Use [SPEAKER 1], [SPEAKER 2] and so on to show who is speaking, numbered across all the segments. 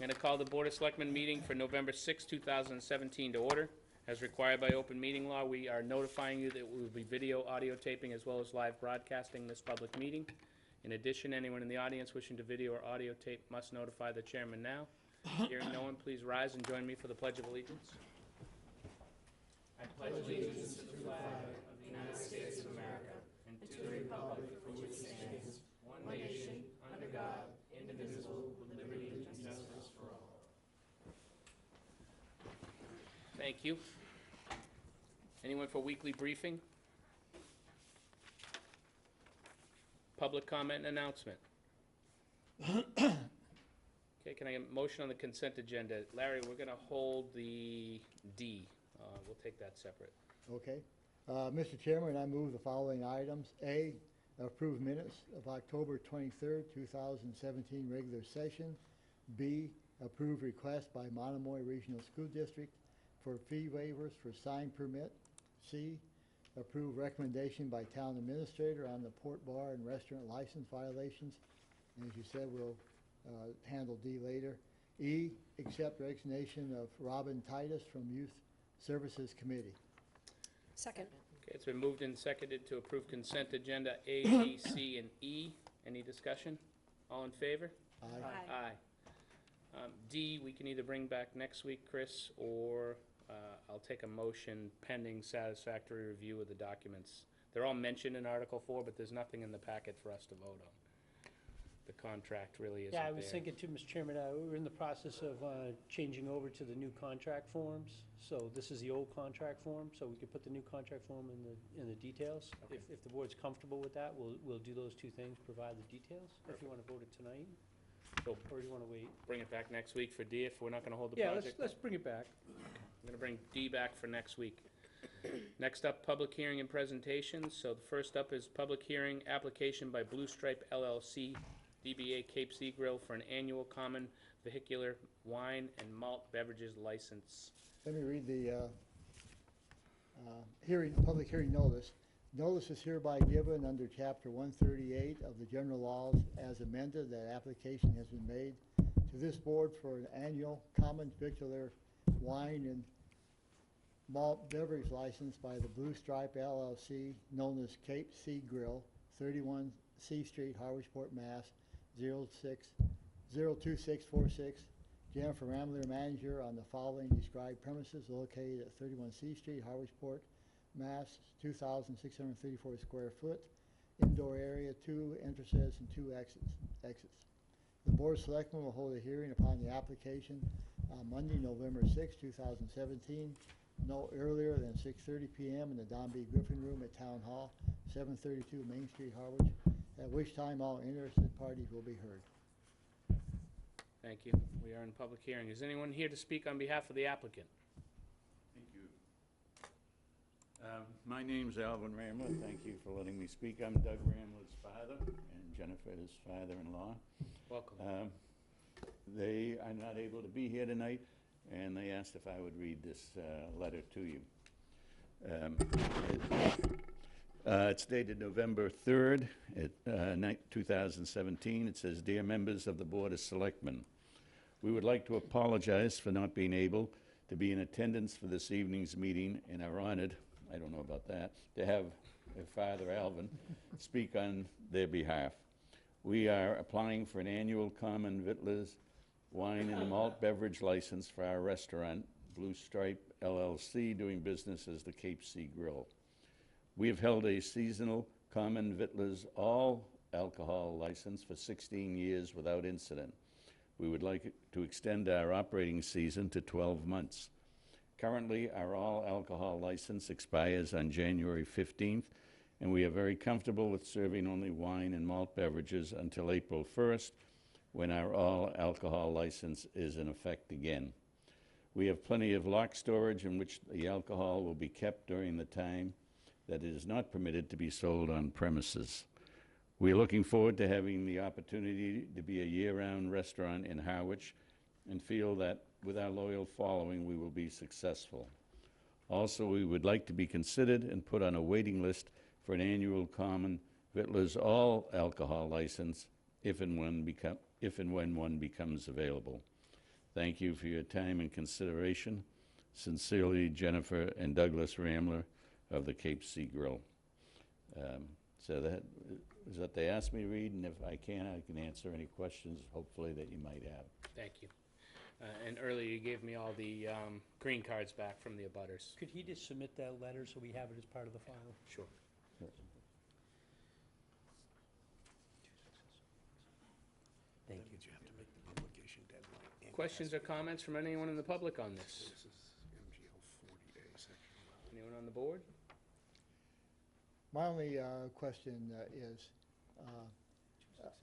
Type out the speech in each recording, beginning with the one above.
[SPEAKER 1] I'm going to call the Board of Selectmen meeting for November 6, 2017 to order. As required by open meeting law, we are notifying you that we will be video, audio taping, as well as live broadcasting this public meeting. In addition, anyone in the audience wishing to video or audio tape must notify the chairman now. Hearing no one, please rise and join me for the Pledge of Allegiance. I pledge allegiance to the flag of the United States of America and to the republic for which it stands, one nation, under God, indivisible, with liberty and justice for all. Thank you. Anyone for weekly briefing? Public comment and announcement. Okay, can I get a motion on the consent agenda? Larry, we're going to hold the D. We'll take that separate.
[SPEAKER 2] Okay. Mr. Chairman, I move the following items. A, approve minutes of October 23rd, 2017 regular session. B, approve request by Monomoy Regional School District for fee waivers for sign permit. C, approve recommendation by town administrator on the port bar and restaurant license violations. And as you said, we'll handle D later. E, accept resignation of Robin Titus from Youth Services Committee.
[SPEAKER 3] Second.
[SPEAKER 1] Okay, it's been moved and seconded to approve consent agenda A, B, C, and E. Any discussion? All in favor?
[SPEAKER 2] Aye.
[SPEAKER 1] Aye. D, we can either bring back next week, Chris, or I'll take a motion pending satisfactory review of the documents. They're all mentioned in Article 4, but there's nothing in the packet for us to vote on. The contract really isn't there.
[SPEAKER 4] Yeah, I was thinking too, Mr. Chairman, we're in the process of changing over to the new contract forms. So this is the old contract form, so we could put the new contract form in the details.
[SPEAKER 1] Okay.
[SPEAKER 4] If the board's comfortable with that, we'll do those two things, provide the details. Perfect. If you want to vote it tonight,
[SPEAKER 1] So
[SPEAKER 4] or do you want to wait?
[SPEAKER 1] bring it back next week for D if we're not going to hold the
[SPEAKER 4] Yeah,
[SPEAKER 1] project?
[SPEAKER 4] let's bring it back.
[SPEAKER 1] I'm going to bring D back for next week. Next up, public hearing and presentations. So the first up is public hearing application by Blue Stripe LLC, DBA Cape Sea Grill for an annual common vehicular wine and malt beverages license.
[SPEAKER 2] Let me read the public hearing notice. Notice is hereby given under Chapter 138 of the General Laws as amended that application has been made to this board for an annual common vicular wine and malt beverage license by the Blue Stripe LLC, known as Cape Sea Grill, 31 C Street, Harwichport, Mass. 02646. Jennifer Ramler, manager on the following described premises located at 31 C Street, Harwichport, Mass. 2,634 square foot. Indoor area, 2 entrances and 2 exits. The Board of Selectmen will hold a hearing upon the application on Monday, November 6, 2017, no earlier than 6:30 p.m. in the Don B. Griffin Room at Town Hall, 732 Main Street, Harwich, at which time all interested parties will be heard.
[SPEAKER 1] Thank you. We are in public hearing. Is anyone here to speak on behalf of the applicant?
[SPEAKER 5] Thank you. My name's Alvin Ramler. Thank you for letting me speak. I'm Doug Ramler's father and Jennifer's father-in-law.
[SPEAKER 1] Welcome.
[SPEAKER 5] They are not able to be here tonight, and they asked if I would read this letter to you. It's dated November 3rd, 2017. It says, "Dear members of the Board of Selectmen, we would like to apologize for not being able to be in attendance for this evening's meeting and are honored, I don't know about that, to have Father Alvin speak on their behalf. We are applying for an annual common victuals, wine and malt beverage license for our restaurant, Blue Stripe LLC, doing business as the Cape Sea Grill. We have held a seasonal common victuals all alcohol license for 16 years without incident. We would like to extend our operating season to 12 months. Currently, our all alcohol license expires on January 15th, and we are very comfortable with serving only wine and malt beverages until April 1st, when our all alcohol license is in effect again. We have plenty of locked storage in which the alcohol will be kept during the time that it is not permitted to be sold on premises. We are looking forward to having the opportunity to be a year-round restaurant in Harwich and feel that with our loyal following, we will be successful. Also, we would like to be considered and put on a waiting list for an annual common victuals all alcohol license if and when one becomes available. Thank you for your time and consideration. Sincerely, Jennifer and Douglas Ramler of the Cape Sea Grill. So that is what they asked me to read, and if I can answer any questions, hopefully, that you might have.
[SPEAKER 1] Thank you. And earlier you gave me all the green cards back from the abutters.
[SPEAKER 4] Could he just submit that letter so we have it as part of the file?
[SPEAKER 1] Sure.
[SPEAKER 4] Thank you.
[SPEAKER 3] You have to make the publication deadline. and
[SPEAKER 1] Questions or comments from anyone in the public on this?
[SPEAKER 3] This is MGL 40A, section 11.
[SPEAKER 1] Anyone on the board?
[SPEAKER 2] My only question is,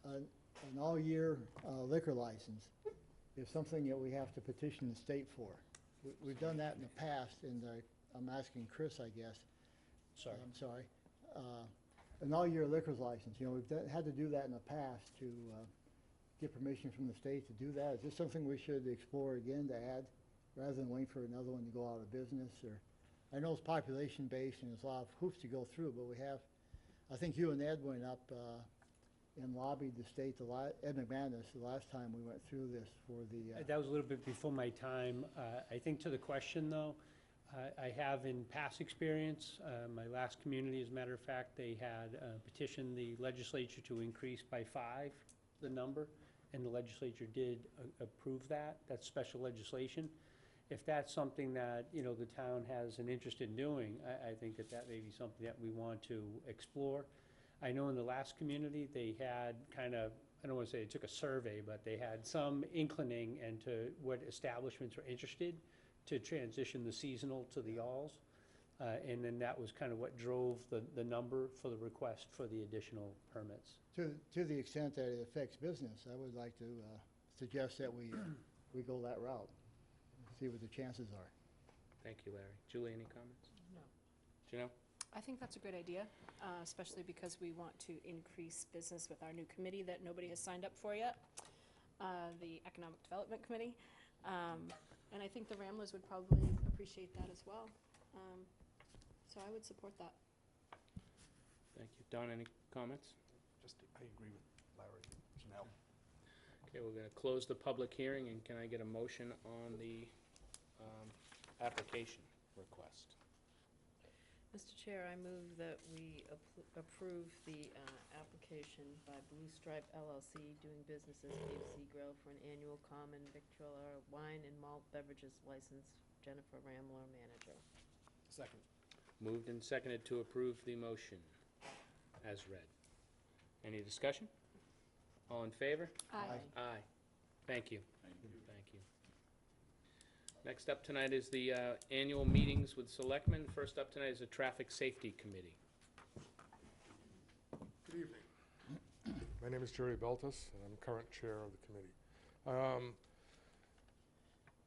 [SPEAKER 2] an all-year liquor license is something that we have to petition the state for. We've done that in the past, and I'm asking Chris, I guess.
[SPEAKER 4] Sorry.
[SPEAKER 2] I'm sorry. An all-year liquor's license, you know, we've had to do that in the past to get permission from the state to do that. Is this something we should explore again to add, rather than wait for another one to go out of business? Or, I know it's population-based and there's a lot of hoops to go through, but we have, I think you and Ed went up and lobbied the state, Ed McManus, the last time we went through this for the.
[SPEAKER 4] That was a little bit before my time. I think to the question, though, I have in past experience, my last community, as a matter of fact, they had petitioned the legislature to increase by 5 the number, and the legislature did approve that. That's special legislation. If that's something that, you know, the town has an interest in doing, I think that may be something that we want to explore. I know in the last community, they had kind of, I don't want to say they took a survey, but they had some inclining into what establishments were interested to transition the seasonal to the alls. And then that was kind of what drove the number for the request for the additional permits.
[SPEAKER 2] To the extent that it affects business, I would like to suggest that we go that route, see what the chances are.
[SPEAKER 1] Thank you, Larry. Julie, any comments?
[SPEAKER 6] No.
[SPEAKER 1] Janelle?
[SPEAKER 6] I think that's a good idea, especially because we want to increase business with our new committee that nobody has signed up for yet, the Economic Development Committee. And I think the Ramblers would probably appreciate that as well. So I would support that.
[SPEAKER 1] Thank you. Don, any comments?
[SPEAKER 3] I agree with Larry. Janelle?
[SPEAKER 1] Okay, we're going to close the public hearing, and can I get a motion on the application request?
[SPEAKER 7] Mr. Chair, I move that we approve the application by Blue Stripe LLC, doing business as Cape Sea Grill, for an annual common victualler wine and malt beverages license. Jennifer Ramler, manager.
[SPEAKER 3] Second.
[SPEAKER 1] Moved and seconded to approve the motion as read. Any discussion? All in favor?
[SPEAKER 6] Aye.
[SPEAKER 1] Aye. Thank you. Thank you. Next up tonight is the annual meetings with Selectmen. First up tonight is the Traffic Safety Committee.
[SPEAKER 8] Good evening. My name is Jerry Beltis, and I'm current chair of the committee.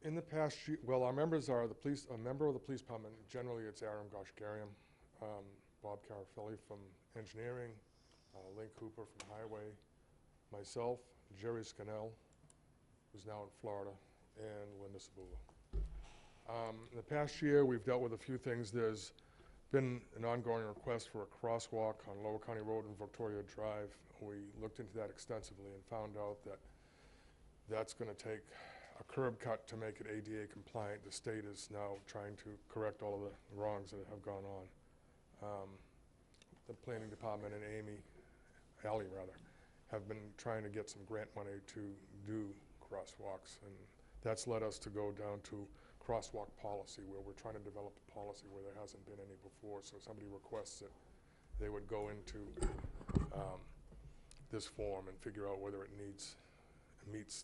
[SPEAKER 8] In the past year, well, our members are a member of the police department. Generally, it's Aaron Goshgarian, Bob Carafelli from engineering, Lynn Cooper from highway, myself, Jerry Scannell, who's now in Florida, and Linda Sabula. In the past year, we've dealt with a few things. There's been an ongoing request for a crosswalk on Lower County Road and Victoria Drive. We looked into that extensively and found out that that's going to take a curb cut to make it ADA compliant. The state is now trying to correct all of the wrongs that have gone on. The planning department and Ally rather, have been trying to get some grant money to do crosswalks, and that's led us to go down to crosswalk policy, where we're trying to develop a policy where there hasn't been any before. So somebody requests it, they would go into this form and figure out whether it meets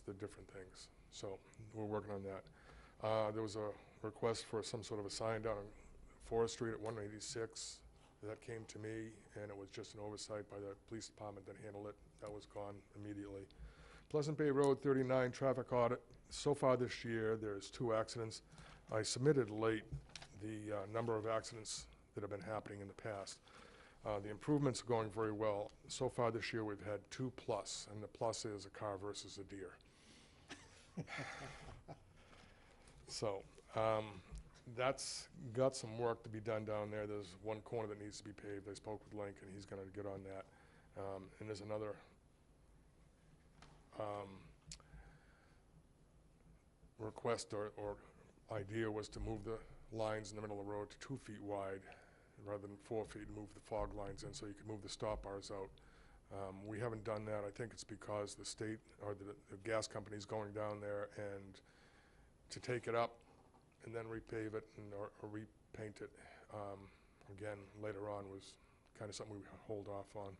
[SPEAKER 8] the different things. So we're working on that. There was a request for some sort of a sign down on Forest Street at 186. That came to me, and it was just an oversight by the police department that handled it. That was gone immediately. Pleasant Bay Road 39 traffic audit. So far this year, there's 2 accidents. I submitted late the number of accidents that have been happening in the past. The improvements are going very well. So far this year, we've had 2 plus, and the plus is a car versus a deer. So that's got some work to be done down there. There's one corner that needs to be paved. I spoke with Link, and he's going to get on that. And there's another request or idea was to move the lines in the middle of the road to 2 feet wide rather than 4 feet, and move the fog lines in so you could move the stop bars out. We haven't done that. I think it's because the state or the gas company's going down there and to take it up and then repave it or repaint it again later on was kind of something we hold off on.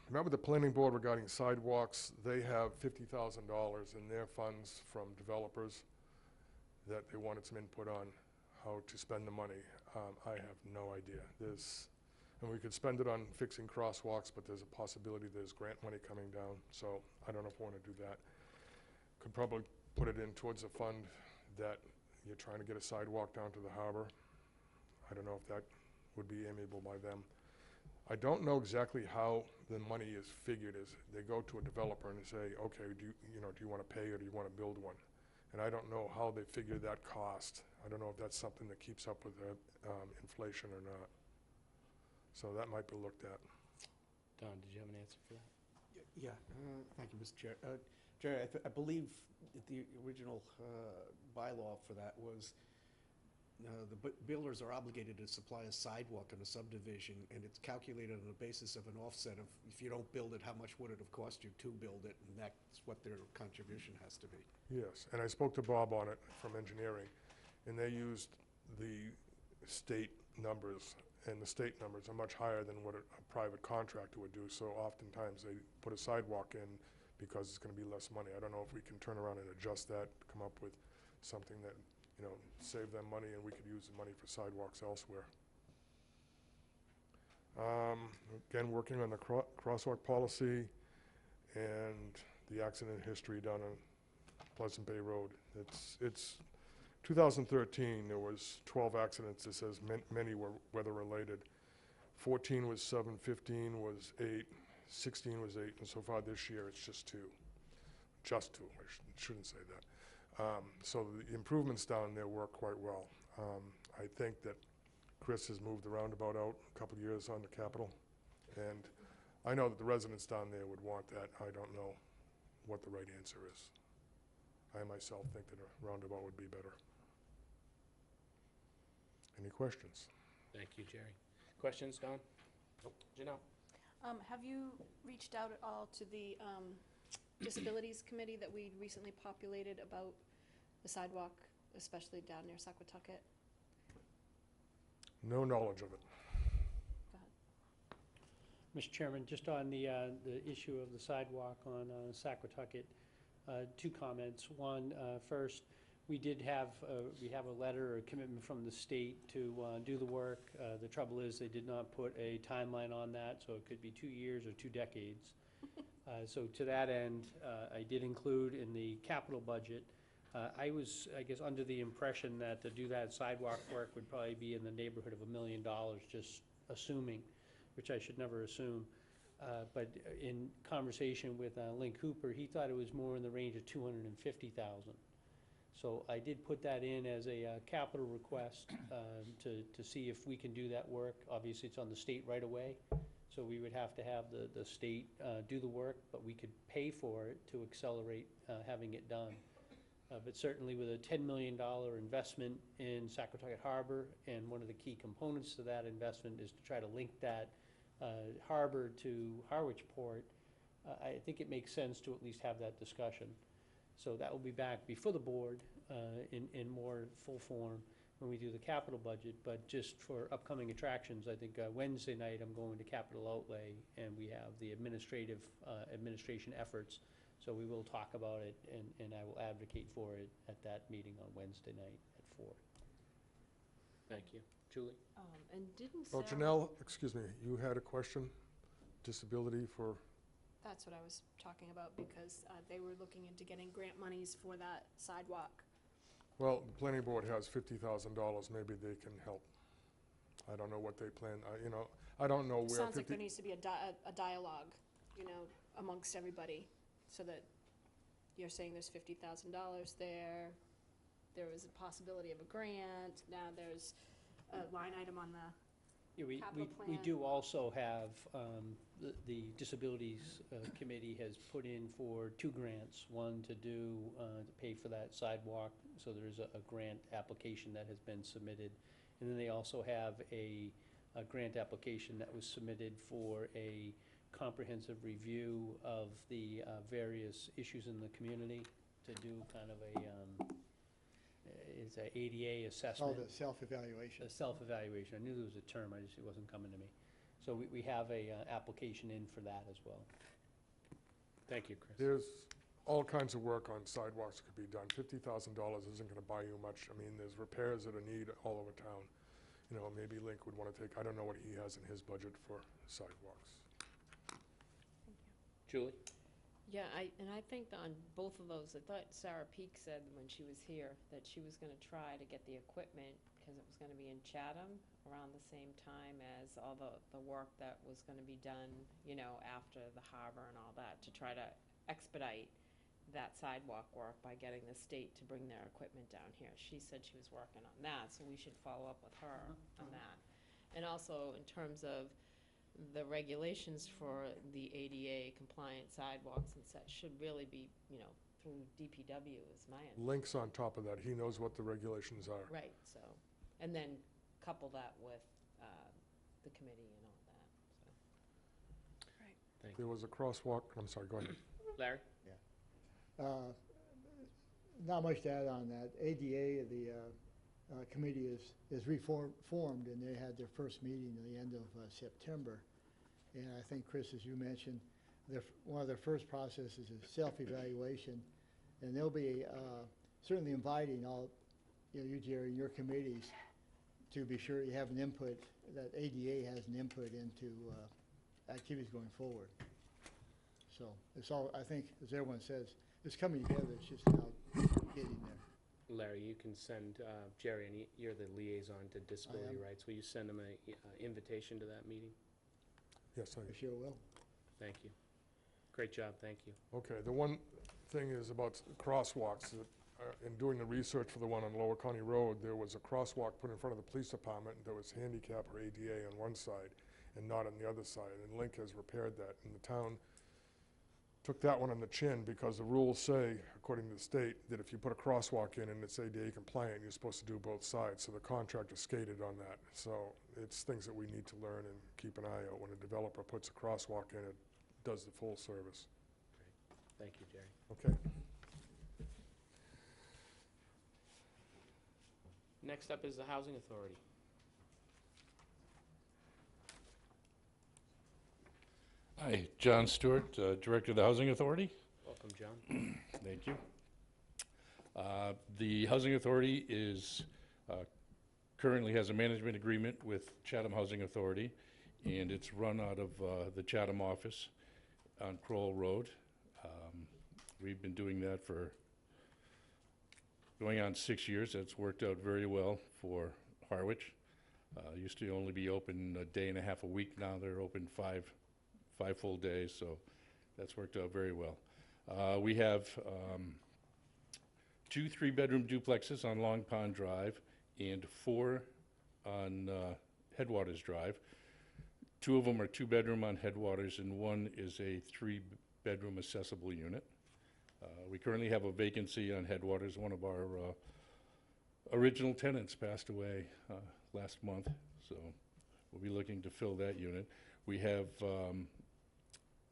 [SPEAKER 8] Met with the planning board regarding sidewalks. They have $50,000 in their funds from developers that they wanted some input on how to spend the money. I have no idea. And we could spend it on fixing crosswalks, but there's a possibility there's grant money coming down, so I don't know if we want to do that. Could probably put it in towards a fund that you're trying to get a sidewalk down to the harbor. I don't know if that would be amiable by them. I don't know exactly how the money is figured. Is they go to a developer and they say, okay, do you want to pay or do you want to build one? And I don't know how they figure that cost. I don't know if that's something that keeps up with the inflation or not. So that might be looked at.
[SPEAKER 1] Don, did you have an answer for that?
[SPEAKER 3] Yeah, thank you, Mr. Chair. Jerry, I believe that the original bylaw for that was the builders are obligated to supply a sidewalk in a subdivision, and it's calculated on the basis of an offset of if you don't build it, how much would it have cost you to build it, and that's what their contribution has to be.
[SPEAKER 8] Yes, and I spoke to Bob on it from engineering, and they used the state numbers, and the state numbers are much higher than what a private contractor would do, so oftentimes they put a sidewalk in because it's going to be less money. I don't know if we can turn around and adjust that, come up with something that, save them money, and we could use the money for sidewalks elsewhere. Again, working on the crosswalk policy and the accident history down on Pleasant Bay Road. It's 2013, there was 12 accidents. It says many were weather-related. 14 was 7, 15 was 8, 16 was 8, and so far this year it's just 2. Just 2, I shouldn't say that. So the improvements down there work quite well. I think that Chris has moved the roundabout out a couple of years on the Capitol, and I know that the residents down there would want that. I don't know what the right answer is. I myself think that a roundabout would be better. Any questions?
[SPEAKER 1] Thank you, Jerry. Questions, Don? Nope. Janelle?
[SPEAKER 6] Have you reached out at all to the Disabilities Committee that we recently populated about the sidewalk, especially down near Saquatucket?
[SPEAKER 8] No knowledge of it.
[SPEAKER 6] Go ahead.
[SPEAKER 4] Mr. Chairman, just on the issue of the sidewalk on Saquatucket, 2 comments. One, first, we have a letter or a commitment from the state to do the work. The trouble is they did not put a timeline on that, so it could be 2 years or 2 decades. So to that end, I did include in the capital budget, I was, I guess, under the impression that to do that sidewalk work would probably be in the neighborhood of $1 million, just assuming, which I should never assume. But in conversation with Lynn Cooper, he thought it was more in the range of $250,000. So I did put that in as a capital request to see if we can do that work. Obviously, it's on the state right away, so we would have to have the state do the work, but we could pay for it to accelerate having it done. But certainly with a $10 million investment in Saquatucket Harbor, and one of the key components to that investment is to try to link that harbor to Harwich Port, I think it makes sense to at least have that discussion. So that will be back before the board in more full form when we do the capital budget. But just for upcoming attractions, I think Wednesday night I'm going to capital outlay, and we have the administration efforts. So we will talk about it, and I will advocate for it at that meeting on Wednesday night at 4.
[SPEAKER 1] Thank you. Julie?
[SPEAKER 7] And didn't
[SPEAKER 8] Oh,
[SPEAKER 7] Sarah...
[SPEAKER 8] Janelle, excuse me, you had a question? Disability for?
[SPEAKER 6] That's what I was talking about, because they were looking into getting grant monies for that sidewalk.
[SPEAKER 8] Well, the planning board has $50,000. Maybe they can help. I don't know what they plan. I don't know where.
[SPEAKER 6] Sounds like there needs to be a dialogue, amongst everybody, so that you're saying there's $50,000 there. There was a possibility of a grant. Now there's a line item on the
[SPEAKER 4] Yeah,
[SPEAKER 6] capital
[SPEAKER 4] we
[SPEAKER 6] plan
[SPEAKER 4] do
[SPEAKER 6] or-
[SPEAKER 4] also have, the Disabilities Committee has put in for 2 grants. One to do, to pay for that sidewalk, so there's a grant application that has been submitted. And then they also have a grant application that was submitted for a comprehensive review of the various issues in the community to do kind of it's a ADA
[SPEAKER 2] Oh,
[SPEAKER 4] assessment.
[SPEAKER 2] the self-evaluation.
[SPEAKER 4] A self-evaluation. I knew there was a term, it wasn't coming to me. So we have a application in for that as well.
[SPEAKER 1] Thank you, Chris.
[SPEAKER 8] There's all kinds of work on sidewalks that could be done. $50,000 isn't gonna buy you much. I mean, there's repairs that are needed all over town. You know, maybe Link would wanna take, I don't know what he has in his budget for sidewalks.
[SPEAKER 1] Julie?
[SPEAKER 7] Yeah, and I think on both of those, I thought Sarah Peak said when she was here that she was gonna try to get the equipment, because it was gonna be in Chatham around the same time as all the work that was gonna be done, you know, after the harbor and all that, to try to expedite that sidewalk work by getting the state to bring their equipment down here. She said she was working on that, so we should follow up with her on that. And also, in terms of the regulations for the ADA compliant sidewalks and such should really be, you know, through DPW is my understanding.
[SPEAKER 8] Link's on top of that. He knows what the regulations are.
[SPEAKER 7] Right, so, and then couple that with the committee and all that, so.
[SPEAKER 8] There was a crosswalk, I'm sorry, go ahead.
[SPEAKER 1] Larry?
[SPEAKER 2] Not much to add on that. ADA, the committee is reformed, and they had their first meeting at the end of September. And I think, Chris, as you mentioned, one of their first processes is self-evaluation, and they'll be certainly inviting all, you, Jerry, and your committees to be sure you have an input, that ADA has an input into activities going forward. So it's all, I think, as everyone says, it's coming together. It's just now getting there.
[SPEAKER 1] Larry, you can send Jerry, and you're the liaison to disability
[SPEAKER 2] am.
[SPEAKER 1] rights. Will you send him an invitation to that meeting?
[SPEAKER 8] Yes,
[SPEAKER 2] I sure will.
[SPEAKER 1] Thank you. Great job, thank you.
[SPEAKER 8] okay. The one thing is about crosswalks. That, in doing the research for the one on Lower County Road, there was a crosswalk put in front of the police department. There was handicap or ADA on one side and not on the other side. And Link has repaired that. And the town took that one on the chin because the rules say, according to the state, that if you put a crosswalk in and it's ADA compliant, you're supposed to do both sides. So the contractor skated on that. So it's things that we need to learn and keep an eye out. When a developer puts a crosswalk in, it does the full service.
[SPEAKER 1] Thank you, Jerry.
[SPEAKER 8] Okay.
[SPEAKER 1] Next up is the Housing Authority.
[SPEAKER 9] Hi, John Stewart, Director of the Housing Authority.
[SPEAKER 1] Welcome, John.
[SPEAKER 9] Thank you. The Housing Authority currently has a management agreement with Chatham Housing Authority, and it's run out of the Chatham office on Crowell Road. We've been doing that for going on 6 years. That's worked out very well for Harwich. Used to only be open a day and a half a week. Now they're open five full days, so that's worked out very well. We have 2 3-bedroom duplexes on Long Pond Drive and 4 on Headwaters Drive. 2 of them are 2-bedroom on Headwaters, and 1 is a 3-bedroom accessible unit. We currently have a vacancy on Headwaters. One of our original tenants passed away last month, so we'll be looking to fill that unit. We have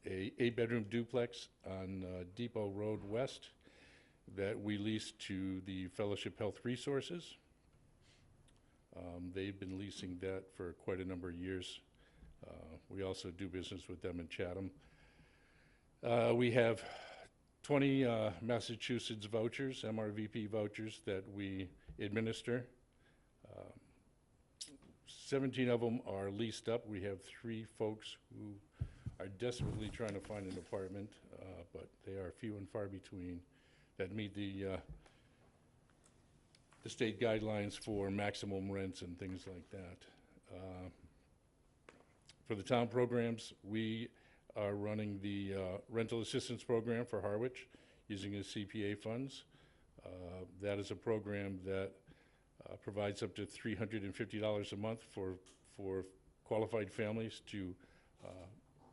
[SPEAKER 9] a 8-bedroom duplex on Depot Road West that we lease to the Fellowship Health Resources. They've been leasing that for quite a number of years. We also do business with them in Chatham. We have 20 Massachusetts vouchers, MRVP vouchers, that we administer. 17 of them are leased up. We have 3 folks who are desperately trying to find an apartment, but they are few and far between that meet the state guidelines for maximum rents and things like that. For the town programs, we are running the rental assistance program for Harwich using the CPA funds. That is a program that provides up to $350 a month for qualified families to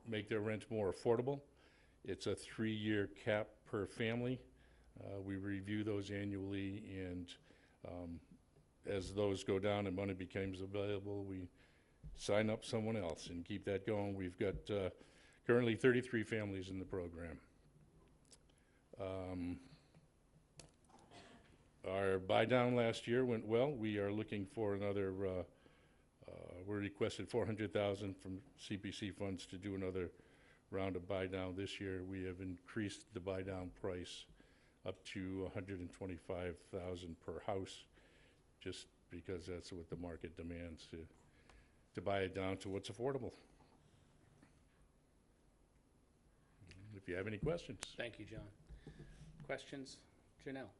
[SPEAKER 9] make their rent more affordable. It's a 3-year cap per family. We review those annually, and as those go down and money becomes available, we sign up someone else and keep that going. We've got currently 33 families in the program. Our buy-down last year went well. We are looking for another, we requested $400,000 from CPC funds to do another round of buy-down this year. We have increased the buy-down price up to $125,000 per house, just because that's what the market demands, to buy it down to what's affordable. If you have any questions.
[SPEAKER 1] Thank you, John. Questions? Janelle?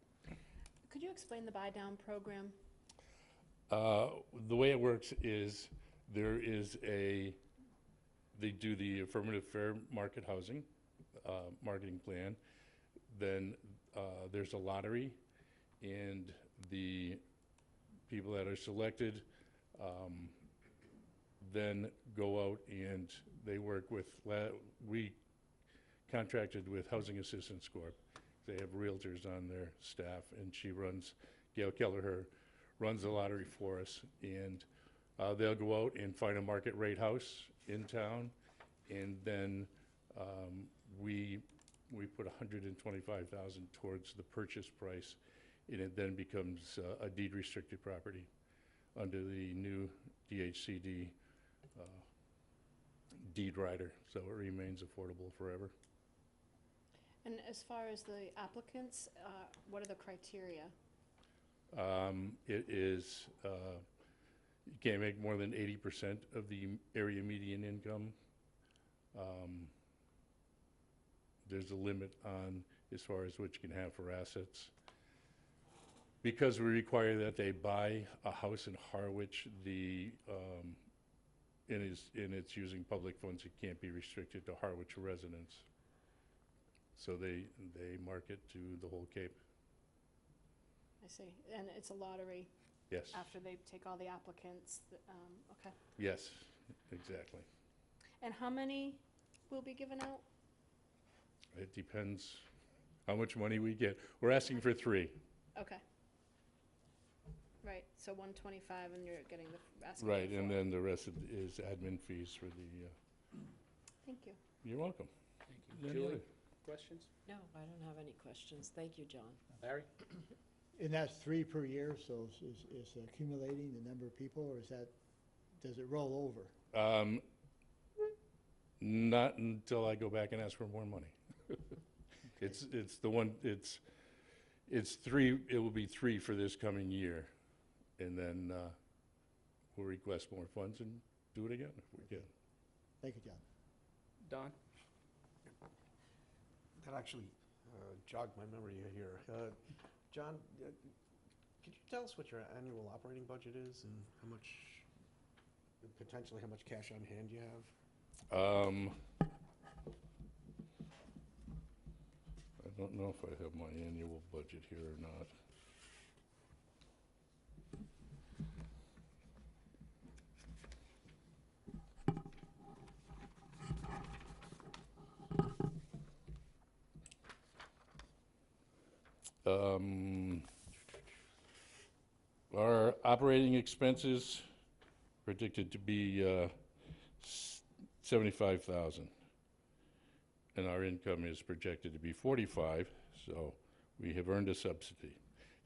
[SPEAKER 6] Could you explain the buy-down program?
[SPEAKER 9] The way it works is there is they do the affirmative fair market housing marketing plan. Then there's a lottery, and the people that are selected then go out and they work with, we contracted with Housing Assistance Corp. They have realtors on their staff, and Gail Kelleher runs the lottery for us, and they'll go out and find a market rate house in town, and then we put $125,000 towards the purchase price, and it then becomes a deed restricted property under the new DHCD deed rider, so it remains affordable forever.
[SPEAKER 6] And as far as the applicants, what are the criteria?
[SPEAKER 9] It is, you can't make more than 80% of the area median income. There's a limit on as far as what you can have for assets. Because we require that they buy a house in Harwich, and it's using public funds, it can't be restricted to Harwich residents. So they market to the whole Cape.
[SPEAKER 6] I see. And it's a lottery
[SPEAKER 9] Yes.
[SPEAKER 6] after they take all the applicants? Okay.
[SPEAKER 9] Yes, exactly.
[SPEAKER 6] And how many will be given out?
[SPEAKER 9] It depends how much money we get. We're asking for 3.
[SPEAKER 6] Okay. Right, so 125 and you're getting asking
[SPEAKER 9] Right,
[SPEAKER 6] for
[SPEAKER 9] and
[SPEAKER 6] 4.
[SPEAKER 9] then the rest is admin fees for the,
[SPEAKER 6] Thank you.
[SPEAKER 9] you're welcome.
[SPEAKER 1] Thank you.
[SPEAKER 9] Any
[SPEAKER 1] Julie,
[SPEAKER 9] other-
[SPEAKER 1] questions?
[SPEAKER 7] No, I don't have any questions. Thank you, John.
[SPEAKER 1] Larry?
[SPEAKER 2] And that's 3 per year, so is accumulating the number of people, or does it roll over?
[SPEAKER 9] Not until I go back and ask for more money. It's 3, it will be 3 for this coming year. And then we'll request more funds and do it again if we can.
[SPEAKER 2] Thank you, John.
[SPEAKER 1] Don?
[SPEAKER 3] That actually jogged my memory here. John, could you tell us what your annual operating budget is and potentially how much cash on hand you have?
[SPEAKER 9] I don't know if I have my annual budget here or not. Our operating expenses predicted to be 75,000. And our income is projected to be 45, so we have earned a subsidy.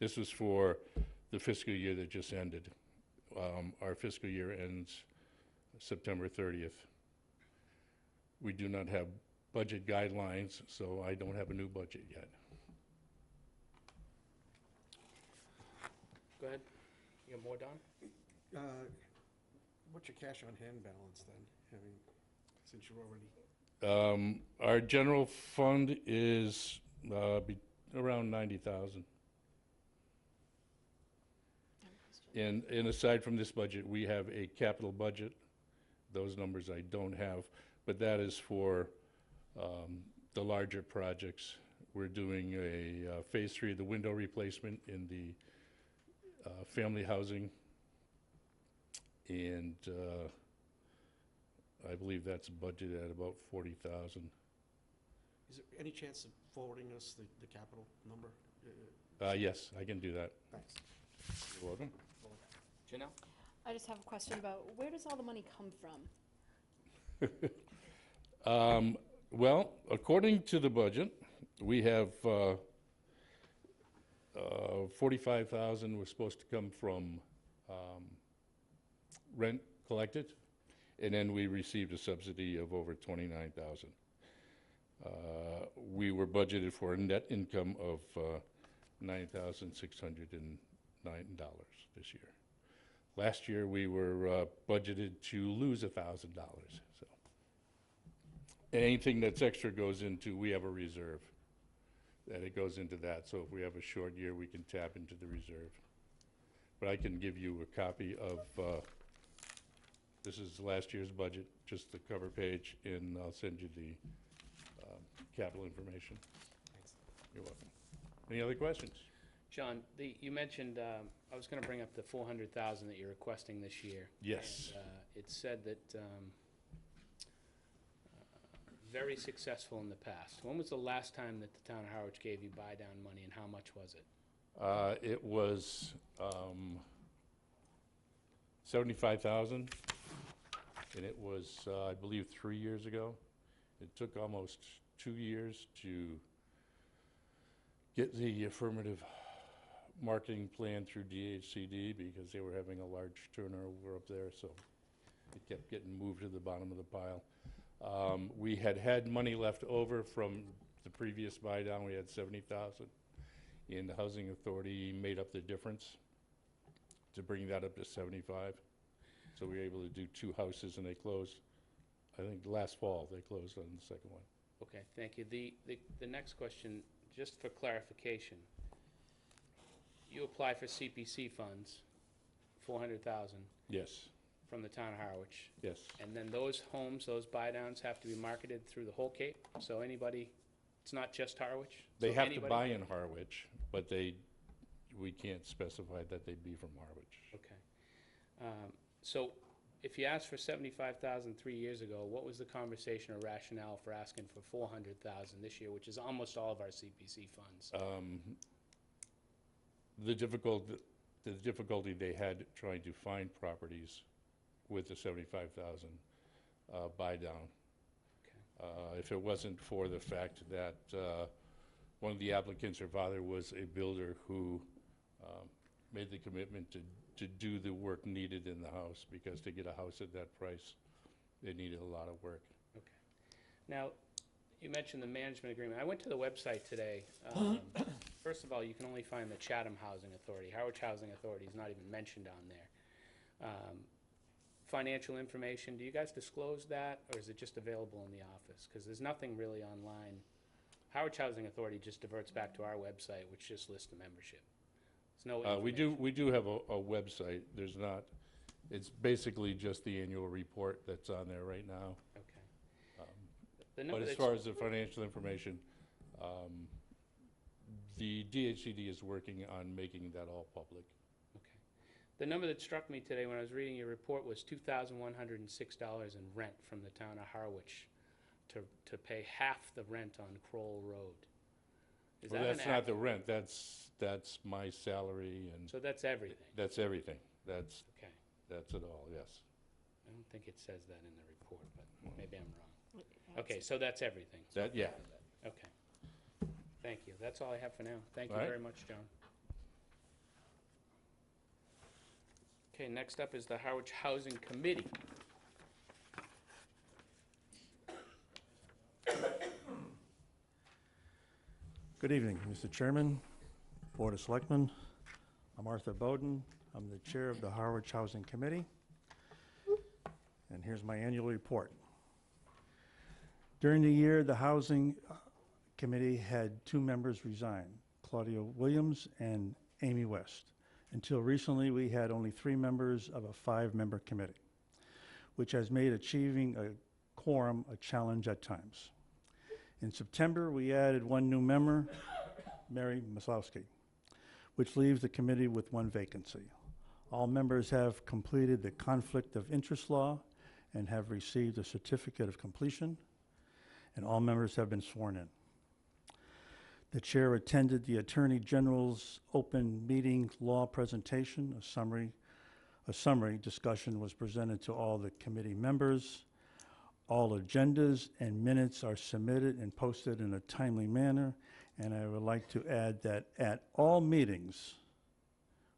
[SPEAKER 9] This was for the fiscal year that just ended. Our fiscal year ends September 30th. We do not have budget guidelines, so I don't have a new budget yet.
[SPEAKER 1] Go ahead. You got more, Don?
[SPEAKER 3] What's your cash on hand balance then? I mean, since you're already...
[SPEAKER 9] Our general fund is around 90,000. And aside from this budget, we have a capital budget. Those numbers I don't have, but that is for the larger projects. We're doing a phase 3 of the window replacement in the family housing, and I believe that's budgeted at about 40,000.
[SPEAKER 3] Is there any chance of forwarding us the capital number?
[SPEAKER 9] Yes, I can do that.
[SPEAKER 3] Thanks.
[SPEAKER 9] You're welcome.
[SPEAKER 1] Janelle?
[SPEAKER 6] I just have a question about where does all the money come from?
[SPEAKER 9] Well, according to the budget, we have 45,000 was supposed to come from rent collected, and then we received a subsidy of over 29,000. We were budgeted for a net income of $9,609 this year. Last year, we were budgeted to lose $1,000. So anything that's extra goes into, we have a reserve, that it goes into that. So if we have a short year, we can tap into the reserve. But I can give you a copy of, this is last year's budget, just the cover page, and I'll send you the capital information.
[SPEAKER 3] Thanks.
[SPEAKER 9] You're welcome. Any other questions?
[SPEAKER 1] John, you mentioned, I was gonna bring up the 400,000 that you're requesting this year.
[SPEAKER 9] Yes.
[SPEAKER 1] And, it said that, very successful in the past. When was the last time that the town of Harwich gave you buy-down money, and how much was it?
[SPEAKER 9] It was 75,000, and it was, I believe, 3 years ago. It took almost 2 years to get the affirmative marketing plan through DHCD because they were having a large turnover up there, so it kept getting moved to the bottom of the pile. We had money left over from the previous buy-down. We had 70,000, and the Housing Authority made up the difference to bring that up to 75. So we were able to do 2 houses, and they closed, I think last fall, they closed on the second one.
[SPEAKER 1] Okay, thank you. The next question, just for clarification, you apply for CPC funds, 400,000
[SPEAKER 9] Yes,
[SPEAKER 1] from the town of Harwich,
[SPEAKER 9] yes.
[SPEAKER 1] and then those homes, those buy-downs have to be marketed through the whole Cape? So anybody, it's not just Harwich?
[SPEAKER 9] They
[SPEAKER 1] So
[SPEAKER 9] have to
[SPEAKER 1] anybody-
[SPEAKER 9] buy in Harwich, but we can't specify that they'd be from Harwich.
[SPEAKER 1] Okay. So if you asked for 75,000 3 years ago, what was the conversation or rationale for asking for 400,000 this year, which is almost all of our CPC funds?
[SPEAKER 9] The difficulty they had trying to find properties with the 75,000 buy-down. If it wasn't for the fact that one of the applicants, her father was a builder who made the commitment to do the work needed in the house, because to get a house at that price, it needed a lot of work.
[SPEAKER 1] Okay. Now, you mentioned the management agreement. I went to the website today. First of all, you can only find the Chatham Housing Authority. Harwich Housing Authority is not even mentioned on there. Financial information, do you guys disclose that, or is it just available in the office? Because there's nothing really online. Harwich Housing Authority just diverts back to our website, which just lists the membership. There's no information.
[SPEAKER 9] We do have a website. There's not, it's basically just the annual report that's on there right now.
[SPEAKER 1] Okay. The number
[SPEAKER 9] But as
[SPEAKER 1] that's-
[SPEAKER 9] far as the financial information, the DHCD is working on making that all public.
[SPEAKER 1] Okay. The number that struck me today when I was reading your report was $2,106 in rent from the town of Harwich to pay half the rent on Kroll Road. Is
[SPEAKER 9] Well,
[SPEAKER 1] that an
[SPEAKER 9] that's not the
[SPEAKER 1] accurate-
[SPEAKER 9] rent, that's my salary, and
[SPEAKER 1] So that's everything?
[SPEAKER 9] that's everything. That's
[SPEAKER 1] Okay.
[SPEAKER 9] it all, yes.
[SPEAKER 1] I don't think it says that in the report, but maybe I'm wrong. Okay, so that's everything.
[SPEAKER 9] That, yeah.
[SPEAKER 1] Okay. Thank you. That's all I have for now. Thank you
[SPEAKER 9] All right.
[SPEAKER 1] very much, John. Okay, next up is the Harwich Housing Committee.
[SPEAKER 10] Good evening, Mr. Chairman, Board of Selectmen. I'm Arthur Bowden. I'm the Chair of the Harwich Housing Committee. And here's my annual report. During the year, the Housing Committee had 2 members resign, Claudia Williams and Amy West. Until recently, we had only 3 members of a 5-member committee, which has made achieving a quorum a challenge at times. In September, we added 1 new member, Mary Maslowski, which leaves the committee with 1 vacancy. All members have completed the conflict of interest law and have received a certificate of completion, and all members have been sworn in. The chair attended the Attorney General's open meeting law presentation. A summary discussion was presented to all the committee members. All agendas and minutes are submitted and posted in a timely manner, and I would like to add that at all meetings,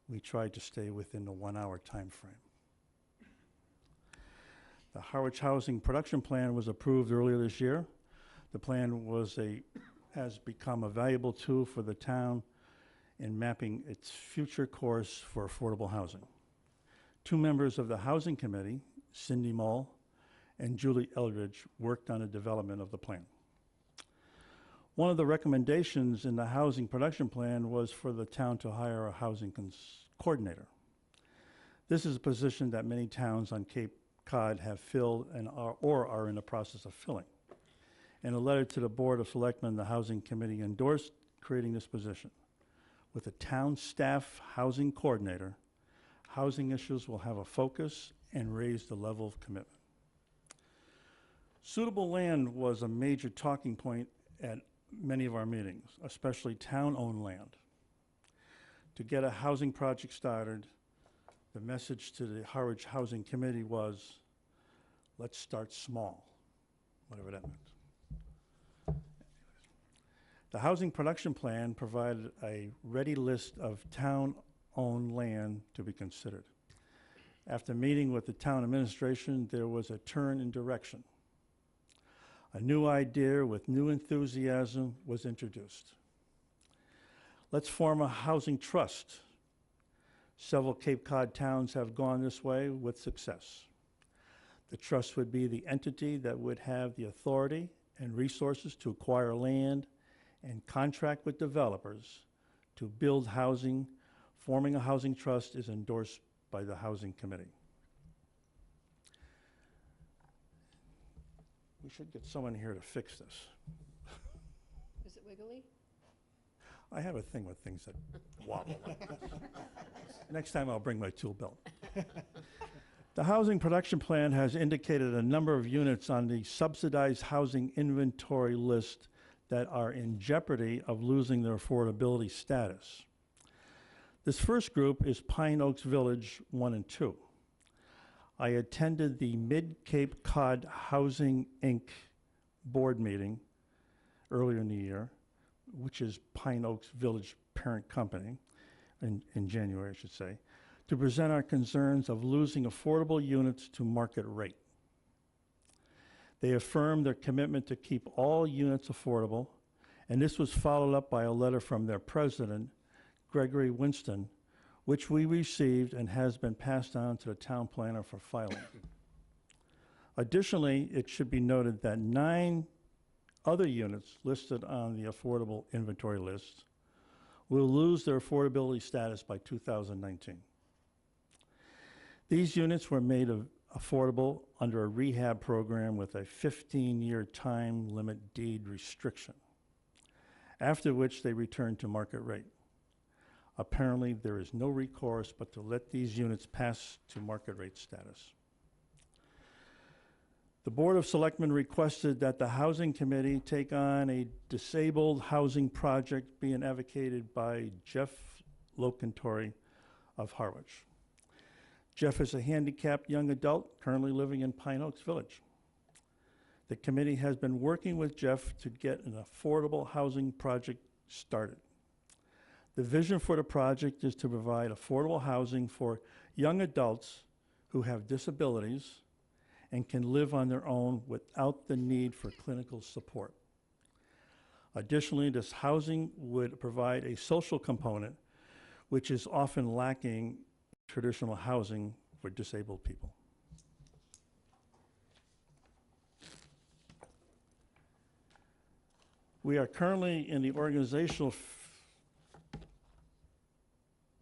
[SPEAKER 10] we tried to stay within the 1 hour time frame. The Harwich Housing Production Plan was approved earlier this year. The plan has become a valuable tool for the town in mapping its future course for affordable housing. 2 members of the Housing Committee, Cindy Moll and Julie Eldridge, worked on the development of the plan. One of the recommendations in the Housing Production Plan was for the town to hire a housing coordinator. This is a position that many towns on Cape Cod have filled and are in the process of filling. In a letter to the Board of Selectmen, the Housing Committee endorsed creating this position. With a town staff housing coordinator, housing issues will have a focus and raise the level of commitment. Suitable land was a major talking point at many of our meetings, especially town-owned land. To get a housing project started, the message to the Harwich Housing Committee was, let's start small, whatever that meant. The Housing Production Plan provided a ready list of town-owned land to be considered. After meeting with the town administration, there was a turn in direction. A new idea with new enthusiasm was introduced. Let's form a housing trust. Several Cape Cod towns have gone this way with success. The trust would be the entity that would have the authority and resources to acquire land and contract with developers to build housing. Forming a housing trust is endorsed by the Housing Committee. We should get someone here to fix this.
[SPEAKER 6] Is it wiggly?
[SPEAKER 10] I have a thing with things that wobble like this. Next time I'll bring my tool belt. The Housing Production Plan has indicated a number of units on the subsidized housing inventory list that are in jeopardy of losing their affordability status. This first group is Pine Oaks Village 1 and 2. I attended the Mid-Cape Cod Housing, Inc. board meeting earlier in the year, which is Pine Oaks Village parent company, in January, I should say, to present our concerns of losing affordable units to market rate. They affirmed their commitment to keep all units affordable, and this was followed up by a letter from their president, Gregory Winston, which we received and has been passed on to the town planner for filing. Additionally, it should be noted that 9 other units listed on the affordable inventory list will lose their affordability status by 2019. These units were made affordable under a rehab program with a 15-year time limit deed restriction, after which they returned to market rate. Apparently, there is no recourse but to let these units pass to market rate status. The Board of Selectmen requested that the Housing Committee take on a disabled housing project being advocated by Jeff Locantori of Harwich. Jeff is a handicapped young adult currently living in Pine Oaks Village. The committee has been working with Jeff to get an affordable housing project started. The vision for the project is to provide affordable housing for young adults who have disabilities and can live on their own without the need for clinical support. Additionally, this housing would provide a social component, which is often lacking in traditional housing for disabled people. We are currently in the organizational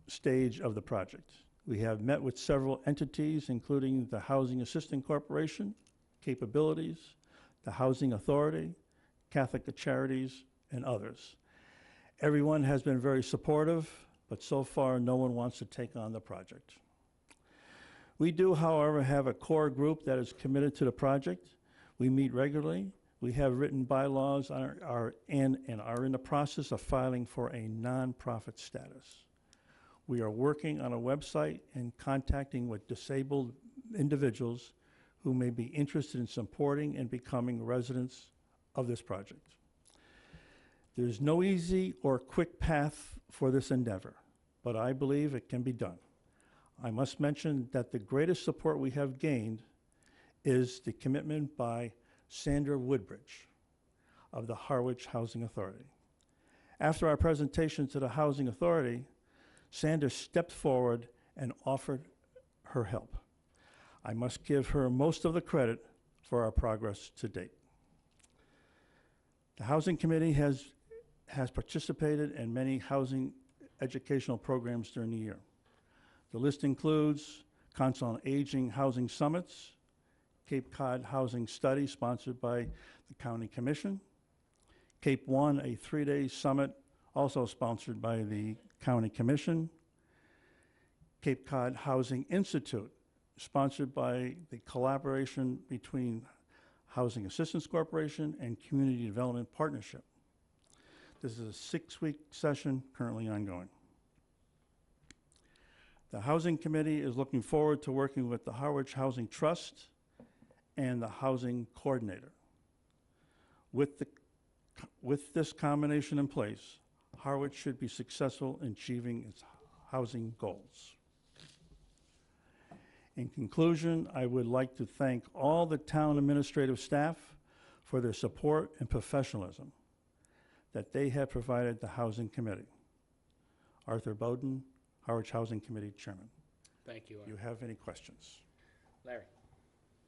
[SPEAKER 10] stage of the project. We have met with several entities, including the Housing Assistance Corporation, Capabilities, the Housing Authority, Catholic Charities, and others. Everyone has been very supportive, but so far no one wants to take on the project. We do, however, have a core group that is committed to the project. We meet regularly. We have written bylaws and are in the process of filing for a nonprofit status. We are working on a website and contacting with disabled individuals who may be interested in supporting and becoming residents of this project. There's no easy or quick path for this endeavor, but I believe it can be done. I must mention that the greatest support we have gained is the commitment by Sandra Woodbridge of the Harwich Housing Authority. After our presentation to the Housing Authority, Sandra stepped forward and offered her help. I must give her most of the credit for our progress to date. The Housing Committee has participated in many housing educational programs during the year. The list includes Council on Aging Housing Summits, Cape Cod Housing Study sponsored by the County Commission, Cape One, a 3-day summit also sponsored by the County Commission, Cape Cod Housing Institute, sponsored by the collaboration between Housing Assistance Corporation and Community Development Partnership. This is a 6-week session currently ongoing. The Housing Committee is looking forward to working with the Harwich Housing Trust and the Housing Coordinator. With this combination in place, Harwich should be successful in achieving its housing goals. In conclusion, I would like to thank all the town administrative staff for their support and professionalism that they have provided the Housing Committee. Arthur Bowden, Harwich Housing Committee Chairman.
[SPEAKER 1] Thank you,
[SPEAKER 10] Do you have any questions?
[SPEAKER 1] Larry.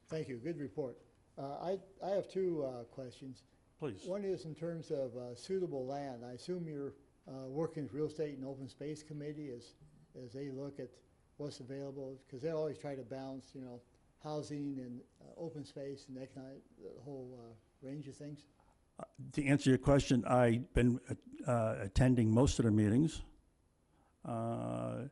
[SPEAKER 2] Thank you, good report. I have two questions.
[SPEAKER 10] Please.
[SPEAKER 2] One is in terms of suitable land. I assume you're working with Real Estate and Open Space Committee as they look at what's available, because they always try to balance, you know, housing and open space and economic, the whole range of things.
[SPEAKER 10] To answer your question, I've been attending most of their meetings. I'm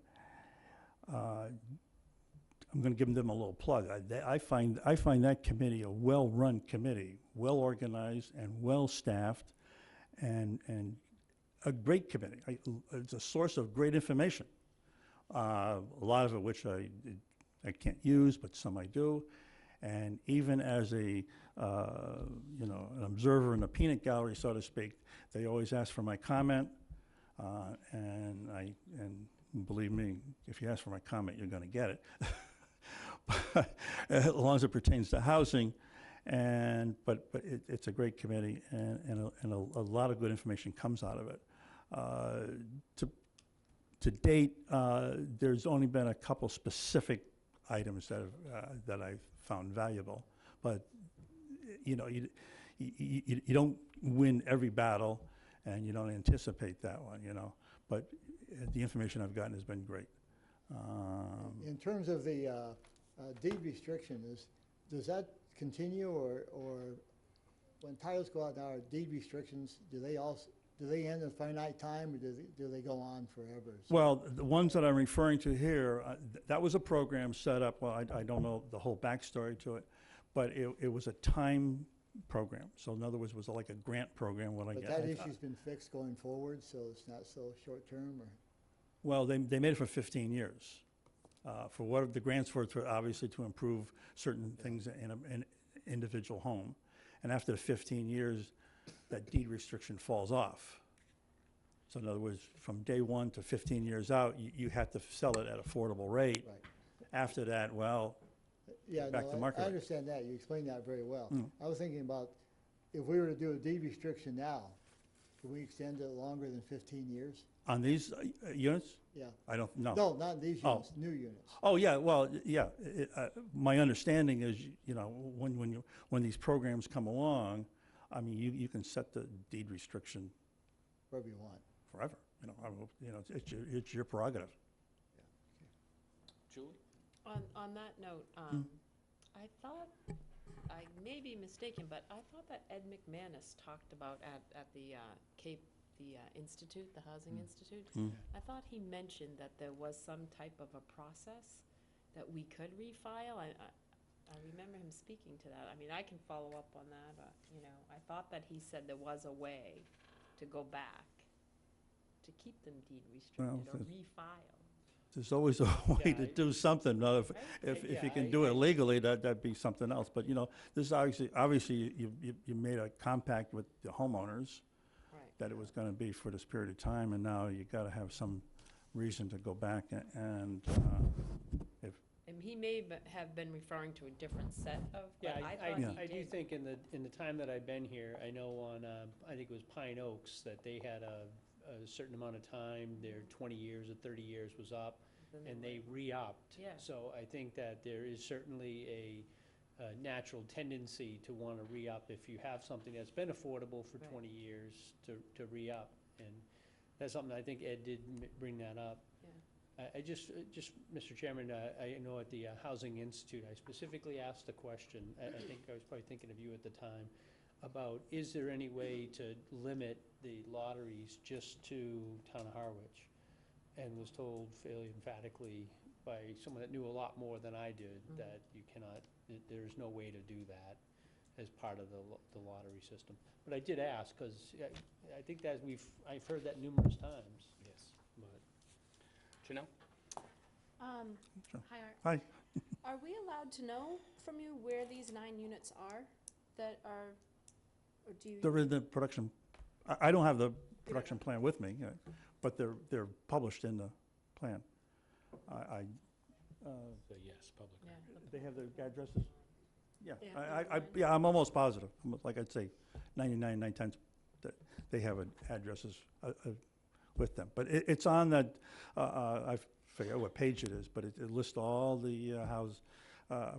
[SPEAKER 10] going to give them a little plug. I find that committee a well-run committee, well-organized and well-staffed, and a great committee. It's a source of great information. A lot of it which I can't use, but some I do. And even as a an observer in the peanut gallery, so to speak, they always ask for my comment, and believe me, if you ask for my comment, you're going to get it. As long as it pertains to housing, but it's a great committee, and a lot of good information comes out of it. To date, there's only been a couple specific items that I've found valuable, but you know, you don't win every battle, and you don't anticipate that one, you know. But the information I've gotten has been great.
[SPEAKER 2] In terms of the deed restriction, does that continue, or when titles go out now, deed restrictions, do they end in a finite time, or do they go on forever? So
[SPEAKER 10] Well, the ones that I'm referring to here, that was a program set up, well, I don't know the whole backstory to it, but it was a time program. So in other words, it was like a grant program.
[SPEAKER 2] But that issue's been fixed going forward, so it's not so short-term, or?
[SPEAKER 10] Well, they made it for 15 years. For what the grants were, obviously to improve certain things in an individual home. And after the 15 years, that deed restriction falls off. So in other words, from day one to 15 years out, you had to sell it at affordable rate.
[SPEAKER 2] Right.
[SPEAKER 10] After that, well,
[SPEAKER 2] Yeah,
[SPEAKER 10] back
[SPEAKER 2] no,
[SPEAKER 10] to market
[SPEAKER 2] I
[SPEAKER 10] rate.
[SPEAKER 2] understand that. You explained that very well.
[SPEAKER 10] Mm.
[SPEAKER 2] I was thinking about, if we were to do a deed restriction now, can we extend it longer than 15 years?
[SPEAKER 10] On these units,
[SPEAKER 2] Yeah.
[SPEAKER 10] I don't know.
[SPEAKER 2] No, not these
[SPEAKER 10] Oh.
[SPEAKER 2] units, new units.
[SPEAKER 10] Oh, yeah, well, yeah, my understanding is, you know, when these programs come along, I mean, you can set the deed restriction
[SPEAKER 2] Wherever you want.
[SPEAKER 10] forever, it's your prerogative.
[SPEAKER 1] Julie?
[SPEAKER 7] On that note, I thought, I may be mistaken, but I thought that Ed McManus talked about at the Cape, the Institute, the Housing Institute. I thought he mentioned that there was some type of a process that we could refile? I remember him speaking to that. I mean, I can follow up on that, you know, I thought that he said there was a way to go back, to keep them deed restricted or refile.
[SPEAKER 10] There's always a way
[SPEAKER 4] Yeah,
[SPEAKER 10] to do something. If
[SPEAKER 4] Yeah,
[SPEAKER 10] you can do it legally, that'd be something else. But, you know, this is obviously, you made a compact with the homeowners
[SPEAKER 7] Right.
[SPEAKER 10] that it was gonna be for this period of time, and now you gotta have some reason to go back and,
[SPEAKER 7] And he may have been referring to a different set of,
[SPEAKER 4] Yeah,
[SPEAKER 7] but I thought he did.
[SPEAKER 4] I do think in the time that I've been here, I know on, I think it was Pine Oaks, that they had a certain amount of time, their 20 years or 30 years was up,
[SPEAKER 7] Then
[SPEAKER 4] and they
[SPEAKER 7] were-
[SPEAKER 4] re-upped.
[SPEAKER 7] Yeah.
[SPEAKER 4] So I think that there is certainly a natural tendency to want to re-up if you have something that's been affordable for
[SPEAKER 7] Right.
[SPEAKER 4] 20 years to re-up. And that's something, I think Ed did bring that up.
[SPEAKER 7] Yeah.
[SPEAKER 4] I just, Mr. Chairman, I know at the Housing Institute, I specifically asked the question, I think I was probably thinking of you at the time, about is there any way to limit the lotteries just to Town of Harwich? And was told fairly emphatically by someone that knew a lot more than I did, that you cannot, there's no way to do that as part of the lottery system. But I did ask, because I think that I've heard that numerous times.
[SPEAKER 1] Yes.
[SPEAKER 4] But
[SPEAKER 1] Janelle?
[SPEAKER 10] Sure.
[SPEAKER 6] Hi, Art.
[SPEAKER 10] Hi.
[SPEAKER 6] Are we allowed to know from you where these 9 units are that are, or do you?
[SPEAKER 10] they're in the production, I don't have the production plan with me, but they're published in the plan.
[SPEAKER 1] So yes, public
[SPEAKER 7] Yeah.
[SPEAKER 1] record.
[SPEAKER 10] They have the addresses? Yeah,
[SPEAKER 6] Yeah.
[SPEAKER 10] yeah, I'm almost positive, like I'd say 9 times, that they have addresses with them. But it's on that, I forget what page it is, but it lists all the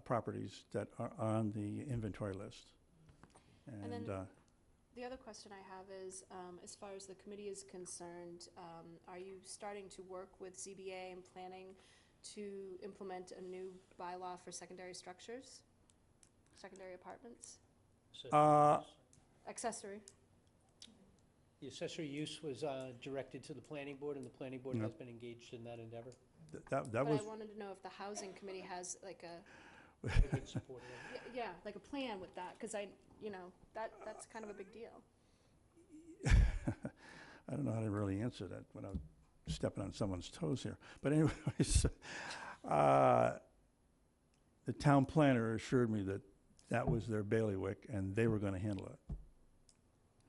[SPEAKER 10] properties that are on the inventory list.
[SPEAKER 6] And then
[SPEAKER 10] And,
[SPEAKER 6] the other question I have is, as far as the committee is concerned, are you starting to work with ZBA and planning to implement a new bylaw for secondary structures? Secondary apartments? Accessory?
[SPEAKER 4] The accessory use was directed to the planning board, and the planning board
[SPEAKER 10] Yep.
[SPEAKER 4] has been engaged in that endeavor.
[SPEAKER 10] that
[SPEAKER 6] But
[SPEAKER 10] was,
[SPEAKER 6] I wanted to know if the housing committee has like a,
[SPEAKER 4] They've been supportive of it.
[SPEAKER 6] yeah, like a plan with that, because that's kind of a big deal.
[SPEAKER 10] I don't know how to really answer that without stepping on someone's toes here. But anyways, the town planner assured me that that was their bailiwick and they were gonna handle it.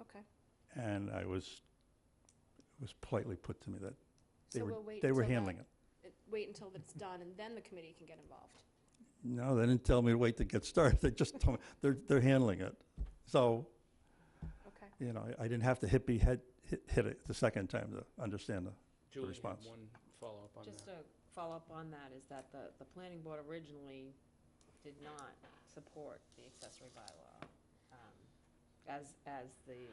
[SPEAKER 6] Okay.
[SPEAKER 10] And it was politely put to me that
[SPEAKER 6] So we'll wait
[SPEAKER 10] they were
[SPEAKER 6] until
[SPEAKER 10] handling it.
[SPEAKER 6] Wait until it's done, and then the committee can get involved.
[SPEAKER 10] No, they didn't tell me to wait to get started. They just told me they're handling it. So,
[SPEAKER 6] Okay.
[SPEAKER 10] you know, I didn't have to hit it the second time to understand the
[SPEAKER 1] Julie had
[SPEAKER 10] response.
[SPEAKER 1] one follow-up on
[SPEAKER 7] Just
[SPEAKER 1] that.
[SPEAKER 7] to follow up on that, is that the planning board originally did not support the accessory bylaw. As the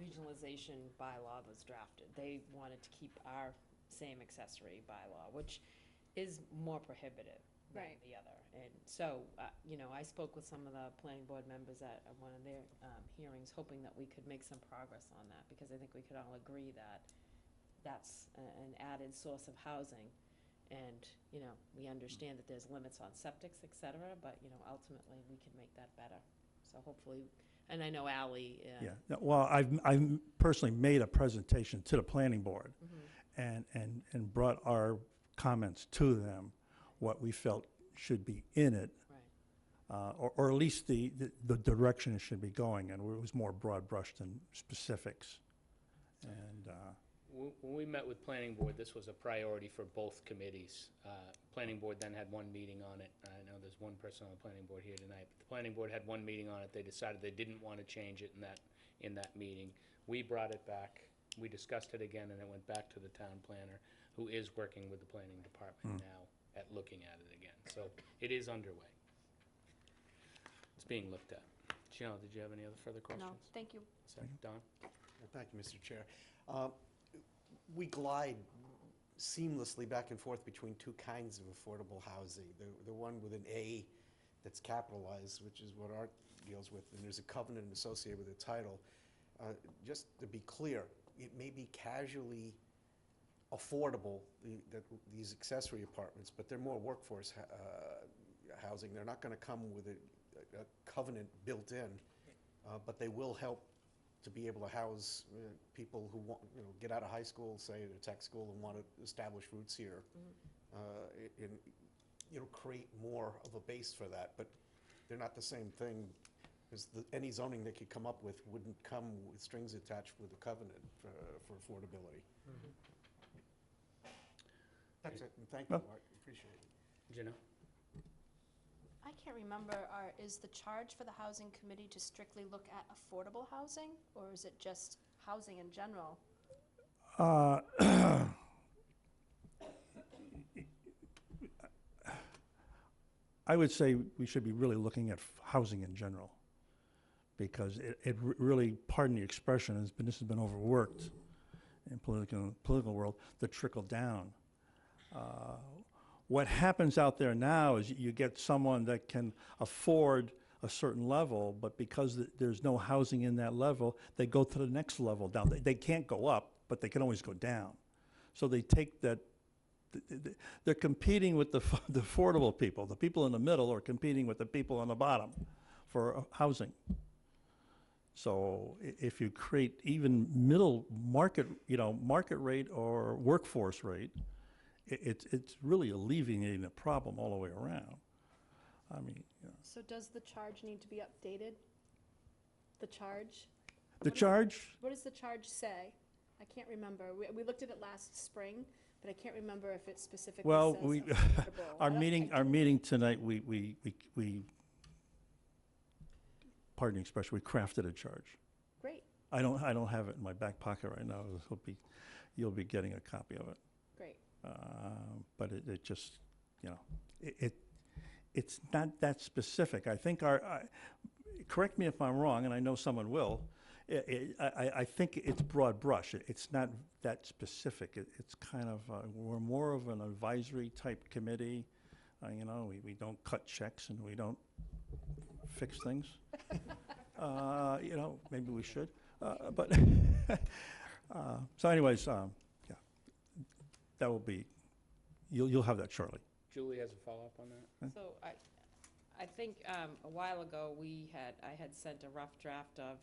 [SPEAKER 7] regionalization bylaw was drafted, they wanted to keep our same accessory bylaw, which is more prohibitive than
[SPEAKER 6] Right.
[SPEAKER 7] the other. And so, I spoke with some of the planning board members at one of their hearings, hoping that we could make some progress on that, because I think we could all agree that that's an added source of housing. And, we understand that there's limits on septics, et cetera, but, ultimately, we can make that better. So hopefully, and I know Ally.
[SPEAKER 10] Yeah, no, well, I've personally made a presentation to the planning board
[SPEAKER 7] Mhm.
[SPEAKER 10] and brought our comments to them, what we felt should be in it,
[SPEAKER 7] Right.
[SPEAKER 10] or at least the direction it should be going, and it was more broad brush than specifics. And,
[SPEAKER 1] When we met with planning board, this was a priority for both committees. Planning board then had one meeting on it. I know there's one person on the planning board here tonight, but the planning board had one meeting on it. They decided they didn't want to change it in that meeting. We brought it back, we discussed it again, and it went back to the town planner, who is working with the planning department now at looking at it again. So it is underway. It's being looked at. Janelle, did you have any other further questions?
[SPEAKER 6] No, thank you.
[SPEAKER 1] Don?
[SPEAKER 3] Well, thank you, Mr. Chair. We glide seamlessly back and forth between two kinds of affordable housing. The one with an A that's capitalized, which is what Art deals with, and there's a covenant associated with the title. Just to be clear, it may be casually affordable, these accessory apartments, but they're more workforce housing. They're not gonna come with a covenant built in, but they will help to be able to house people who want, get out of high school, say at a tech school, and want to establish roots here. And, create more of a base for that, but they're not the same thing, because any zoning they could come up with wouldn't come with strings attached with a covenant for affordability. That's it, and thank you,
[SPEAKER 10] Well-
[SPEAKER 3] Art, appreciate it.
[SPEAKER 1] Janelle?
[SPEAKER 6] I can't remember, is the charge for the housing committee to strictly look at affordable housing, or is it just housing in general?
[SPEAKER 10] I would say we should be really looking at housing in general, because really, pardon the expression, this has been overworked in political world, the trickle down. What happens out there now is you get someone that can afford a certain level, but because there's no housing in that level, they go to the next level down. They can't go up, but they can always go down. So they take that, they're competing with the affordable people. The people in the middle are competing with the people on the bottom for housing. So if you create even middle market, market rate or workforce rate, it's really alleviating the problem all the way around. I mean,
[SPEAKER 6] So does the charge need to be updated? The charge?
[SPEAKER 10] The charge,
[SPEAKER 6] What does the charge say? I can't remember. We looked at it last spring, but I can't remember if it specifically
[SPEAKER 10] well,
[SPEAKER 6] says
[SPEAKER 10] we,
[SPEAKER 6] affordable.
[SPEAKER 10] our meeting tonight, we pardon the expression, we crafted a charge.
[SPEAKER 6] Great,
[SPEAKER 10] I don't have it in my back pocket right now. You'll be getting a copy of it.
[SPEAKER 6] great.
[SPEAKER 10] But it just, it's not that specific. I think correct me if I'm wrong, and I know someone will, I think it's broad brush. It's not that specific. It's kind of, we're more of an advisory type committee. We don't cut checks and we don't fix things. Maybe we should. But, so anyways, yeah, that will be, you'll have that shortly.
[SPEAKER 1] Julie has a follow-up on that?
[SPEAKER 7] So I think a while ago, I had sent a rough draft of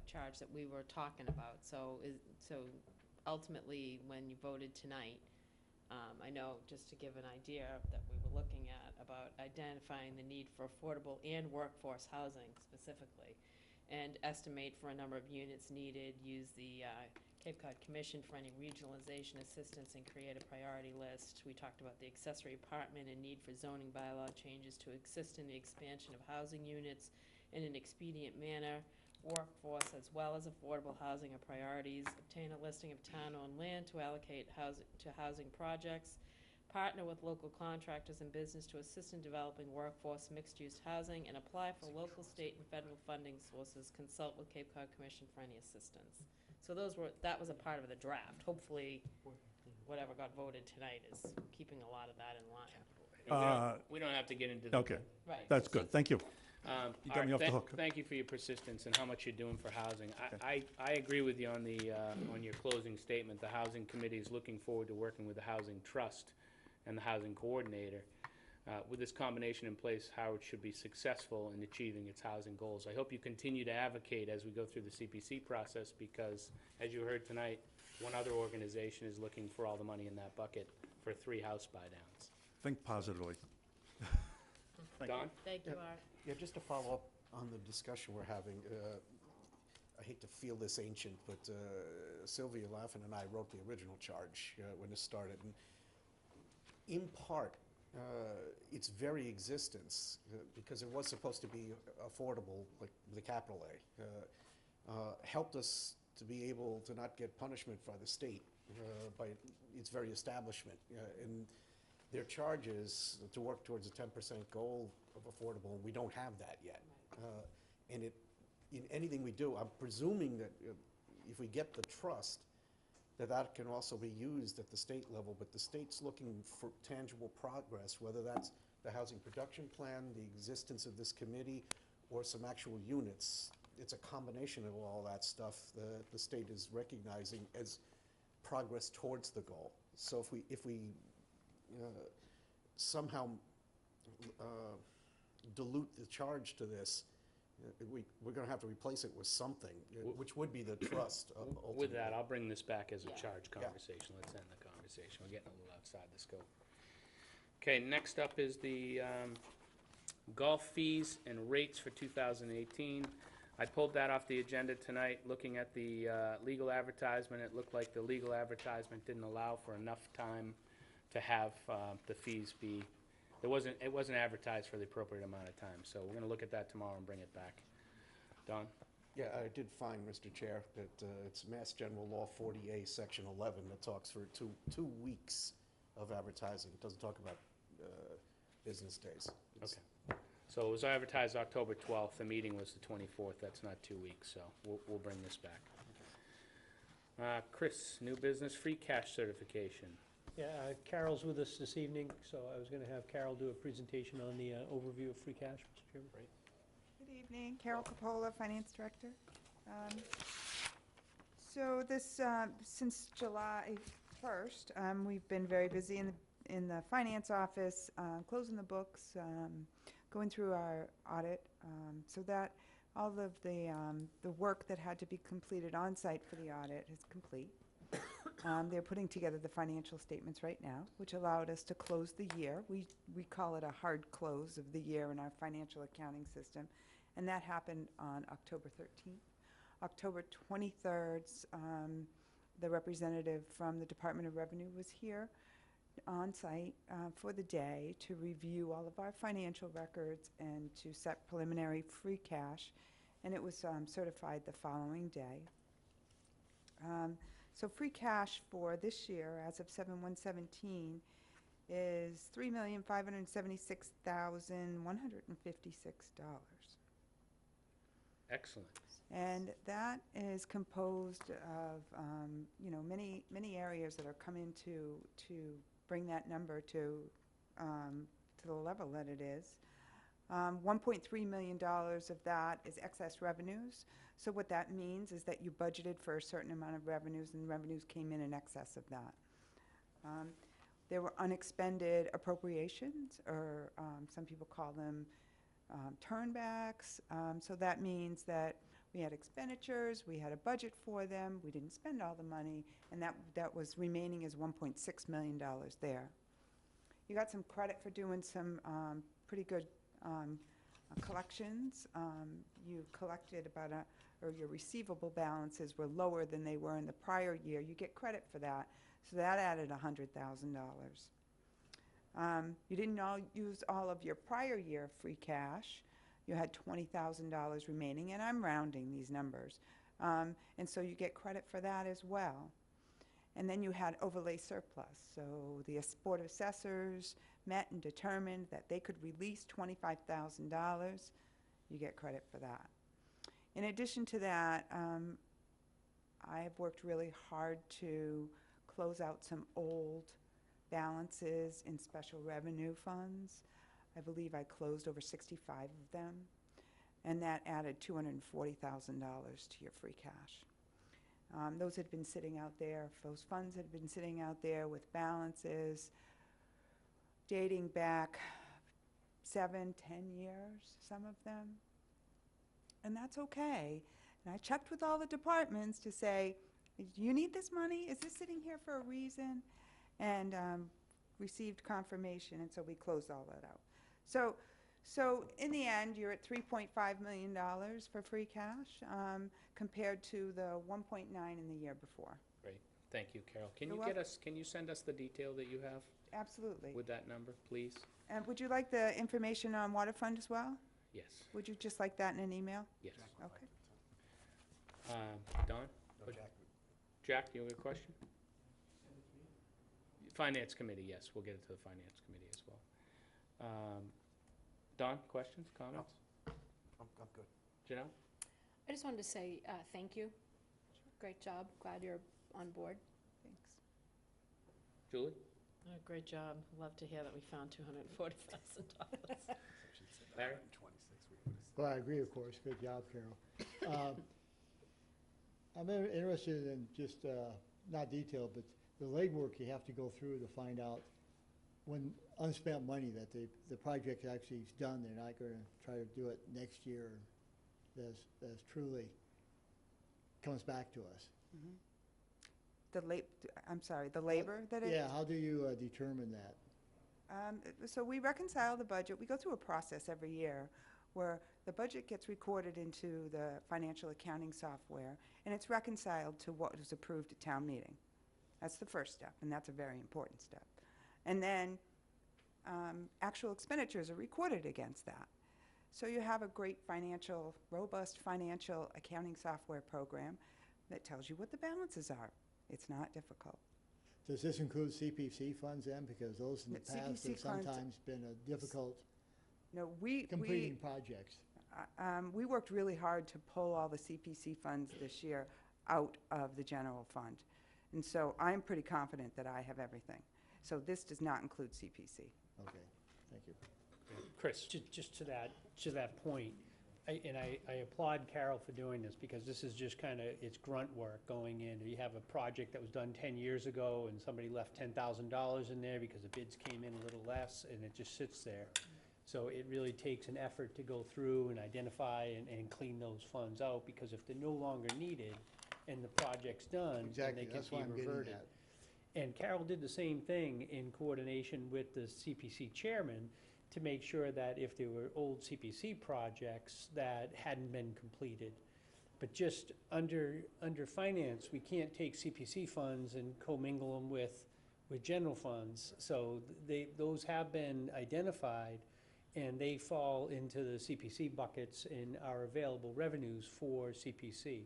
[SPEAKER 7] charge that we were talking about. So ultimately, when you voted tonight, I know, just to give an idea that we were looking at, about identifying the need for affordable and workforce housing specifically, and estimate for a number of units needed, use the Cape Cod Commission for any regionalization assistance, and create a priority list. We talked about the accessory apartment and need for zoning bylaw changes to assist in the expansion of housing units in an expedient manner. Workforce as well as affordable housing are priorities. Obtain a listing of town-owned land to allocate housing projects. Partner with local contractors and business to assist in developing workforce mixed-use housing, and apply for local, state, and federal funding sources. Consult with Cape Cod Commission for any assistance. So that was a part of the draft. Hopefully, whatever got voted tonight is keeping a lot of that in line.
[SPEAKER 1] We don't have to get into the.
[SPEAKER 10] Okay,
[SPEAKER 7] Right.
[SPEAKER 10] that's good. Thank you. You got
[SPEAKER 1] Art,
[SPEAKER 10] me off the hook.
[SPEAKER 1] Thank you for your persistence and how much you're doing for housing. I agree with you on on your closing statement. The Housing Committee is looking forward to working with the Housing Trust and the Housing Coordinator. With this combination in place, Howard should be successful in achieving its housing goals. I hope you continue to advocate as we go through the CPC process, because, as you heard tonight, one other organization is looking for all the money in that bucket for 3 house buy-downs.
[SPEAKER 10] Think positively.
[SPEAKER 1] Don?
[SPEAKER 7] Thank you, Art.
[SPEAKER 3] Yeah, just to follow up on the discussion we're having, I hate to feel this ancient, but Sylvia Laffin and I wrote the original charge when this started. And in part, its very existence, because it was supposed to be affordable, like the capital A, helped us to be able to not get punishment by the state, by its very establishment. And their charge is to work towards a 10% goal of affordable, and we don't have that yet. And in anything we do, I'm presuming that if we get the trust, that can also be used at the state level, but the state's looking for tangible progress, whether that's the housing production plan, the existence of this committee, or some actual units. It's a combination of all that stuff the state is recognizing as progress towards the goal. So if we somehow dilute the charge to this, we're going to have to replace it with something, which would be the trust ultimately.
[SPEAKER 1] With that, I'll bring this back as a
[SPEAKER 6] Yeah.
[SPEAKER 1] charge conversation. Let's end the conversation. We're getting a little outside the scope. Okay, next up is the golf fees and rates for 2018. I pulled that off the agenda tonight. Looking at the legal advertisement, it looked like the legal advertisement didn't allow for enough time to have the fees be, it wasn't advertised for the appropriate amount of time. So we're going to look at that tomorrow and bring it back. Don?
[SPEAKER 3] Yeah, I did find, Mr. Chair, that it's Mass General Law 40A, Section 11, that talks for two weeks of advertising. It doesn't talk about business days. It's-
[SPEAKER 1] Okay. So it was advertised October 12th. The meeting was the 24th. That's not 2 weeks, so we'll bring this back. Chris, new business free cash certification.
[SPEAKER 4] Yeah, Carol's with us this evening, so I was going to have Carol do a presentation on the overview of free cash, Mr. Chairman.
[SPEAKER 11] Good evening, Carol Capola, Finance Director. So this, since July 1st, we've been very busy in the finance office, closing the books, going through our audit, so that all of the work that had to be completed on-site for the audit is complete. They're putting together the financial statements right now, which allowed us to close the year. We call it a hard close of the year in our financial accounting system, and that happened on October 13th. October 23rd, the representative from the Department of Revenue was here on site for the day to review all of our financial records and to set preliminary free cash, and it was certified the following day. So free cash for this year, as of 7/1/17, is $3,576,156.
[SPEAKER 1] Excellent.
[SPEAKER 11] And that is composed of, many areas that are coming to bring that number to the level that it is. $1.3 million of that is excess revenues. So what that means is that you budgeted for a certain amount of revenues, and revenues came in excess of that. There were unexpended appropriations, or some people call them turnbacks. So that means that we had expenditures, we had a budget for them, we didn't spend all the money, and that was remaining as $1.6 million there. You got some credit for doing some pretty good collections. You collected or your receivable balances were lower than they were in the prior year. You get credit for that, so that added $100,000. You didn't use all of your prior year free cash. You had $20,000 remaining, and I'm rounding these numbers. And so you get credit for that as well. And then you had overlay surplus. So the Board of Assessors met and determined that they could release $25,000. You get credit for that. In addition to that, I have worked really hard to close out some old balances in special revenue funds. I believe I closed over 65 of them, and that added $240,000 to your free cash. Those had been sitting out there, those funds had been sitting out there with balances dating back 7, 10 years, some of them. And that's okay. And I checked with all the departments to say, do you need this money? Is this sitting here for a reason? And received confirmation, and so we closed all that out. So in the end, you're at $3.5 million for free cash, compared to the 1.9 in the year before.
[SPEAKER 1] Great. Thank you, Carol. Can
[SPEAKER 11] You're
[SPEAKER 1] you
[SPEAKER 11] welcome.
[SPEAKER 1] can you send us the detail that you have
[SPEAKER 11] Absolutely.
[SPEAKER 1] with that number, please?
[SPEAKER 11] And would you like the information on water fund as well?
[SPEAKER 1] Yes.
[SPEAKER 11] Would you just like that in an email?
[SPEAKER 1] Yes.
[SPEAKER 11] Okay.
[SPEAKER 1] Don?
[SPEAKER 3] No, Jack.
[SPEAKER 1] Jack, you have a question? Finance Committee, yes, we'll get it to the Finance Committee as well. Don, questions, comments?
[SPEAKER 3] I'm good.
[SPEAKER 1] Janelle?
[SPEAKER 6] I just wanted to say thank you. Great job. Glad you're on board.
[SPEAKER 11] Thanks.
[SPEAKER 1] Julie?
[SPEAKER 7] Great job. Love to hear that we found $240,000.
[SPEAKER 1] Larry?
[SPEAKER 2] Well, I agree, of course. Good job, Carol. I'm interested in just not detailed, but the legwork you have to go through to find out when unspent money that the project actually is done, they're not gonna try to do it next year, that's truly comes back to us.
[SPEAKER 11] I'm sorry, the labor that it?
[SPEAKER 2] Yeah, how do you determine that?
[SPEAKER 11] So we reconcile the budget. We go through a process every year where the budget gets recorded into the financial accounting software, and it's reconciled to what was approved at town meeting. That's the first step, and that's a very important step. And then actual expenditures are recorded against that. So you have a great robust financial accounting software program that tells you what the balances are. It's not difficult.
[SPEAKER 2] Does this include CPC funds then? Because those in the
[SPEAKER 11] The
[SPEAKER 2] past
[SPEAKER 11] CPC
[SPEAKER 2] have
[SPEAKER 11] funds-
[SPEAKER 2] sometimes been a difficult
[SPEAKER 11] No, we
[SPEAKER 2] completing projects.
[SPEAKER 11] we worked really hard to pull all the CPC funds this year out of the general fund. And so I'm pretty confident that I have everything. So this does not include CPC.
[SPEAKER 2] Okay, thank you.
[SPEAKER 1] Chris?
[SPEAKER 4] Just to that point, I applaud Carol for doing this, because this is just kind of, it's grunt work going in. You have a project that was done 10 years ago, and somebody left $10,000 in there because the bids came in a little less, and it just sits there. So it really takes an effort to go through and identify and clean those funds out, because if they're no longer needed and the project's done, then
[SPEAKER 2] Exactly,
[SPEAKER 4] they can
[SPEAKER 2] that's
[SPEAKER 4] be
[SPEAKER 2] what I'm getting
[SPEAKER 4] reverted.
[SPEAKER 2] at.
[SPEAKER 4] And Carol did the same thing in coordination with the CPC chairman to make sure that if there were old CPC projects that hadn't been completed. But just under finance, we can't take CPC funds and commingle them with general funds. So those have been identified, and they fall into the CPC buckets in our available revenues for CPC.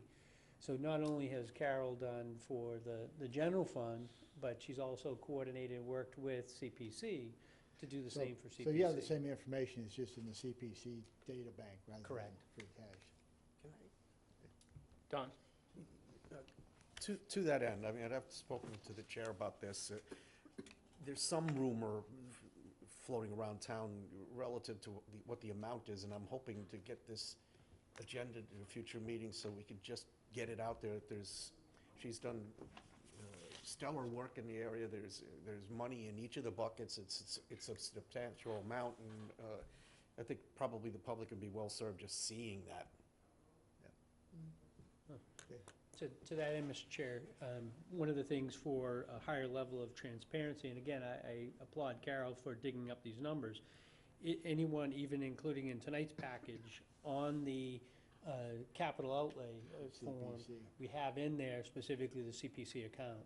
[SPEAKER 4] So not only has Carol done for the general fund, but she's also coordinated and worked with CPC to do the same for CPC.
[SPEAKER 2] So you have the same information, it's just in the CPC data bank rather than
[SPEAKER 4] Correct.
[SPEAKER 2] free cash.
[SPEAKER 1] Don?
[SPEAKER 3] To that end, I mean, I've spoken to the chair about this. There's some rumor floating around town relative to what the amount is, and I'm hoping to get this agenda in a future meeting so we can just get it out there. She's done stellar work in the area. There's money in each of the buckets. It's a substantial amount, and I think probably the public would be well served just seeing that.
[SPEAKER 4] To that end, Mr. Chair, one of the things for a higher level of transparency, and again, I applaud Carol for digging up these numbers. Anyone, even including in tonight's package, on the capital outlay form,
[SPEAKER 2] CPC.
[SPEAKER 4] we have in there specifically the CPC account.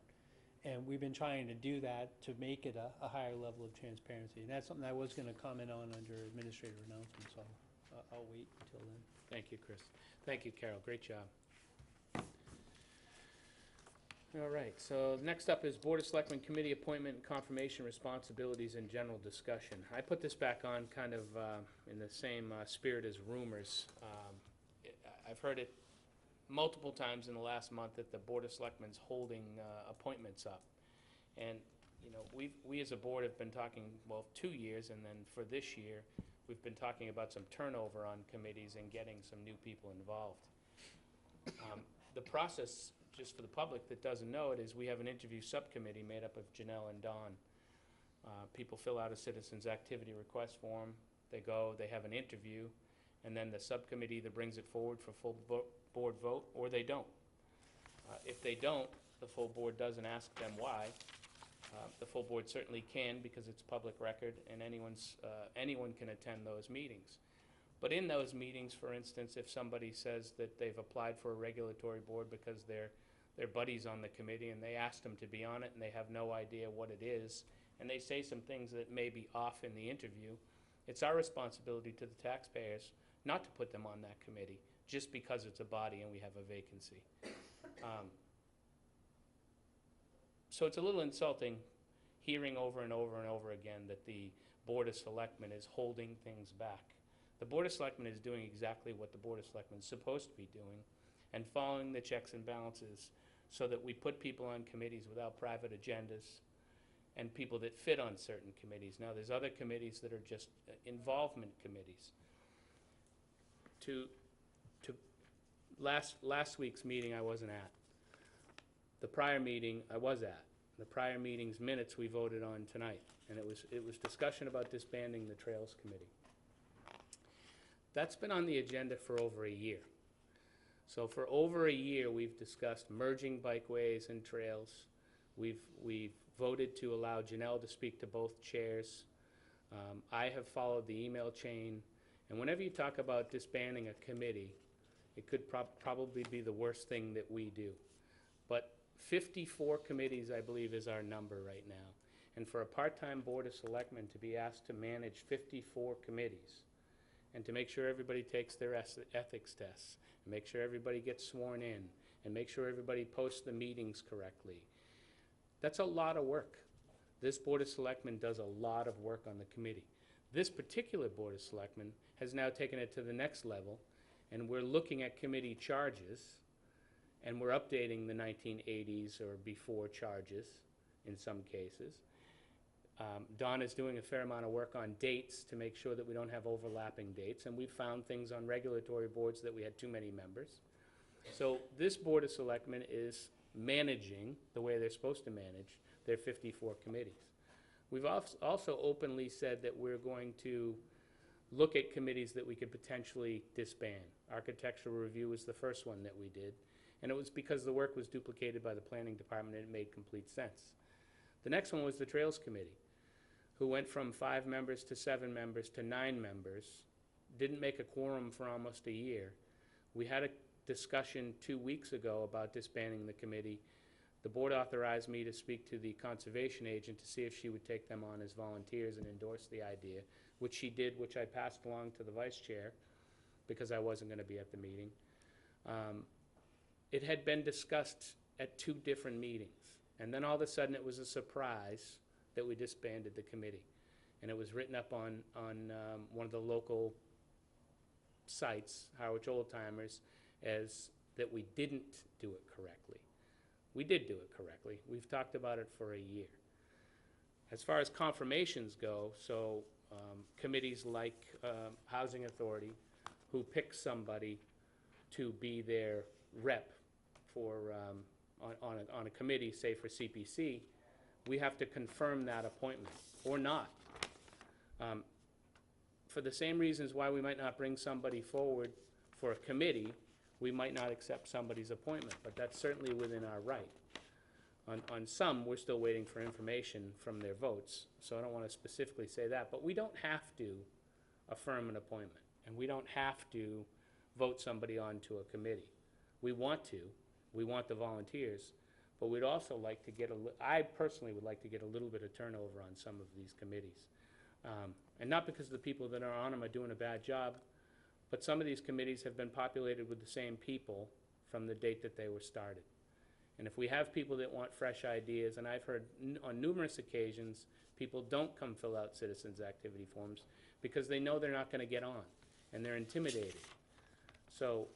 [SPEAKER 4] And we've been trying to do that to make it a higher level of transparency. And that's something I was going to comment on under administrator announcements, so I'll wait until then.
[SPEAKER 1] Thank you, Chris. Thank you, Carol. Great job. All right, so next up is Board of Selectmen Committee Appointment and Confirmation Responsibilities and General Discussion. I put this back on kind of in the same spirit as rumors. I've heard it multiple times in the last month that the Board of Selectmen's holding appointments up. And, you know, we as a board have been talking, well, 2 years, and then for this year, we've been talking about some turnover on committees and getting some new people involved. The process, just for the public that doesn't know it, is we have an interview subcommittee made up of Janelle and Don. People fill out a citizen's activity request form, they go, they have an interview, and then the subcommittee either brings it forward for full board vote, or they don't. If they don't, the full board doesn't ask them why. The full board certainly can, because it's public record, and anyone can attend those meetings. But in those meetings, for instance, if somebody says that they've applied for a regulatory board because they're buddies on the committee and they asked them to be on it and they have no idea what it is, and they say some things that may be off in the interview, it's our responsibility to the taxpayers not to put them on that committee just because it's a body and we have a vacancy. So it's a little insulting hearing over and over and over again that the Board of Selectmen is holding things back. The Board of Selectmen is doing exactly what the Board of Selectmen is supposed to be doing and following the checks and balances so that we put people on committees without private agendas and people that fit on certain committees. Now, there's other committees that are just involvement committees. Last week's meeting I wasn't at. The prior meeting, I was at. The prior meeting's minutes we voted on tonight, and it was discussion about disbanding the Trails Committee. That's been on the agenda for over a year. So for over a year, we've discussed merging bikeways and trails. We've voted to allow Janelle to speak to both chairs. I have followed the email chain, and whenever you talk about disbanding a committee, it could probably be the worst thing that we do. But 54 committees, I believe, is our number right now. And for a part-time Board of Selectmen to be asked to manage 54 committees and to make sure everybody takes their ethics tests, and make sure everybody gets sworn in, and make sure everybody posts the meetings correctly, that's a lot of work. This Board of Selectmen does a lot of work on the committee. This particular Board of Selectmen has now taken it to the next level, and we're looking at committee charges, and we're updating the 1980s or before charges in some cases. Don is doing a fair amount of work on dates to make sure that we don't have overlapping dates, and we've found things on regulatory boards that we had too many members. So this Board of Selectmen is managing the way they're supposed to manage their 54 committees. We've also openly said that we're going to look at committees that we could potentially disband. Architectural review was the first one that we did, and it was because the work was duplicated by the planning department and it made complete sense. The next one was the Trails Committee, who went from 5 members to 7 members to 9 members, didn't make a quorum for almost a year. We had a discussion 2 weeks ago about disbanding the committee. The board authorized me to speak to the conservation agent to see if she would take them on as volunteers and endorse the idea, which she did, which I passed along to the vice chair because I wasn't going to be at the meeting. It had been discussed at 2 different meetings, and then all of a sudden it was a surprise that we disbanded the committee. And it was written up on one of the local sites, Harwich Old Timers, as that we didn't do it correctly. We did do it correctly. We've talked about it for a year. As far as confirmations go, so committees like Housing Authority, who pick somebody to be their rep for on a committee, say for CPC, we have to confirm that appointment or not. For the same reasons why we might not bring somebody forward for a committee, we might not accept somebody's appointment, but that's certainly within our right. On some, we're still waiting for information from their votes, so I don't want to specifically say that, but we don't have to affirm an appointment, and we don't have to vote somebody onto a committee. We want to. We want the volunteers, but we'd also like to get I personally would like to get a little bit of turnover on some of these committees. And not because the people that are on them are doing a bad job, but some of these committees have been populated with the same people from the date that they were started. And if we have people that want fresh ideas, and I've heard on numerous occasions, people don't come fill out citizens' activity forms because they know they're not going to get on, and they're intimidated. So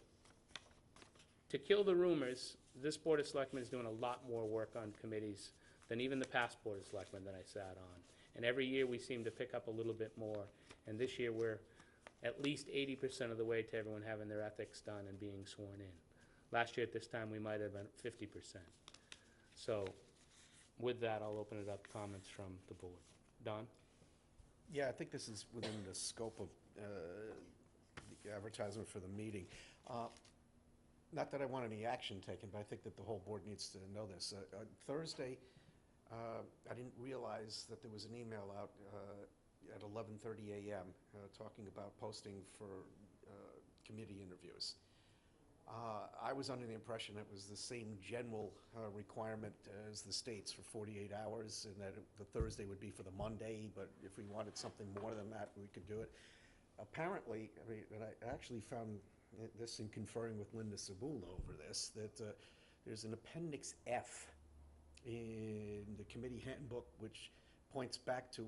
[SPEAKER 1] to kill the rumors, this Board of Selectmen is doing a lot more work on committees than even the past Board of Selectmen that I sat on. And every year we seem to pick up a little bit more. And this year we're at least 80% of the way to everyone having their ethics done and being sworn in. Last year at this time we might have been 50%. So with that, I'll open it up to comments from the board. Don?
[SPEAKER 3] Yeah, I think this is within the scope of the advertisement for the meeting. Not that I want any action taken, but I think that the whole board needs to know this. On Thursday, I didn't realize that there was an email out at 11:30 a.m. Talking about posting for committee interviews. I was under the impression it was the same general requirement as the states for 48 hours, and that the Thursday would be for the Monday, but if we wanted something more than that, we could do it. Apparently, I mean, and I actually found this in conferring with Linda Sabula over this, that there's an Appendix F in the committee handbook which points back to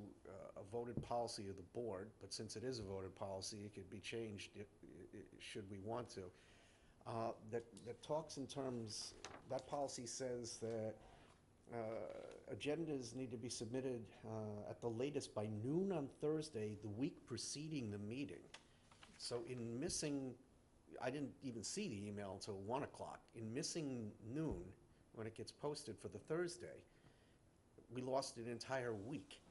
[SPEAKER 3] a voted policy of the board, but since it is a voted policy, it could be changed should we want to. That talks in terms, that policy says that agendas need to be submitted at the latest by noon on Thursday, the week preceding the meeting. So in missing, I didn't even see the email until 1 o'clock. In missing noon, when it gets posted for the Thursday, we lost an entire week,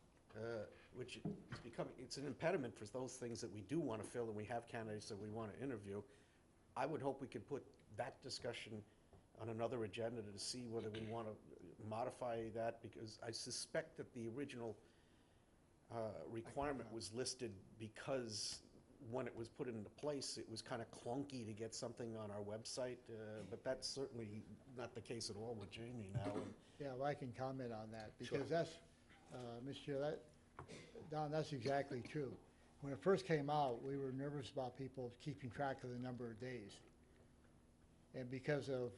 [SPEAKER 3] which is becoming, it's an impediment for those things that we do want to fill and we have candidates that we want to interview. I would hope we could put that discussion on another agenda to see whether we want to modify that, because I suspect that the original requirement was listed because when it was put into place, it was kind of clunky to get something on our website, but that's certainly not the case at all with Jamie now. And
[SPEAKER 2] Yeah, well, I can comment on that, because that's, Mr. Chair, Don, that's exactly true. When it first came out, we were nervous about people keeping track of the number of days. And because of,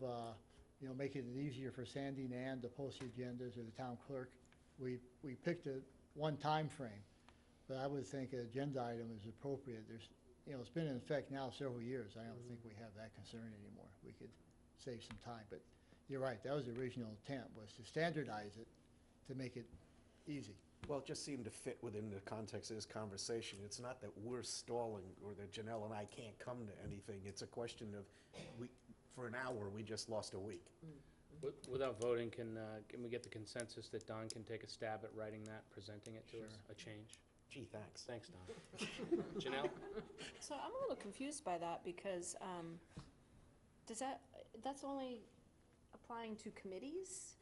[SPEAKER 2] making it easier for Sandy and Ann to post the agendas, or the town clerk, we picked one time frame. But I would think an agenda item is appropriate. There's, it's been in effect now several years. I don't think we have that concern anymore. We could save some time, but you're right, that was the original intent, was to standardize it, to make it easy.
[SPEAKER 3] Well, it just seemed to fit within the context of this conversation. It's not that we're stalling or that Janelle and I can't come to anything. It's a question of, for an hour, we just lost a week.
[SPEAKER 1] Without voting, can we get the consensus that Don can take a stab at writing that, presenting it to us, a change?
[SPEAKER 3] Gee, thanks.
[SPEAKER 1] Thanks, Don. Janelle?
[SPEAKER 6] So I'm a little confused by that, because that's only applying to committees?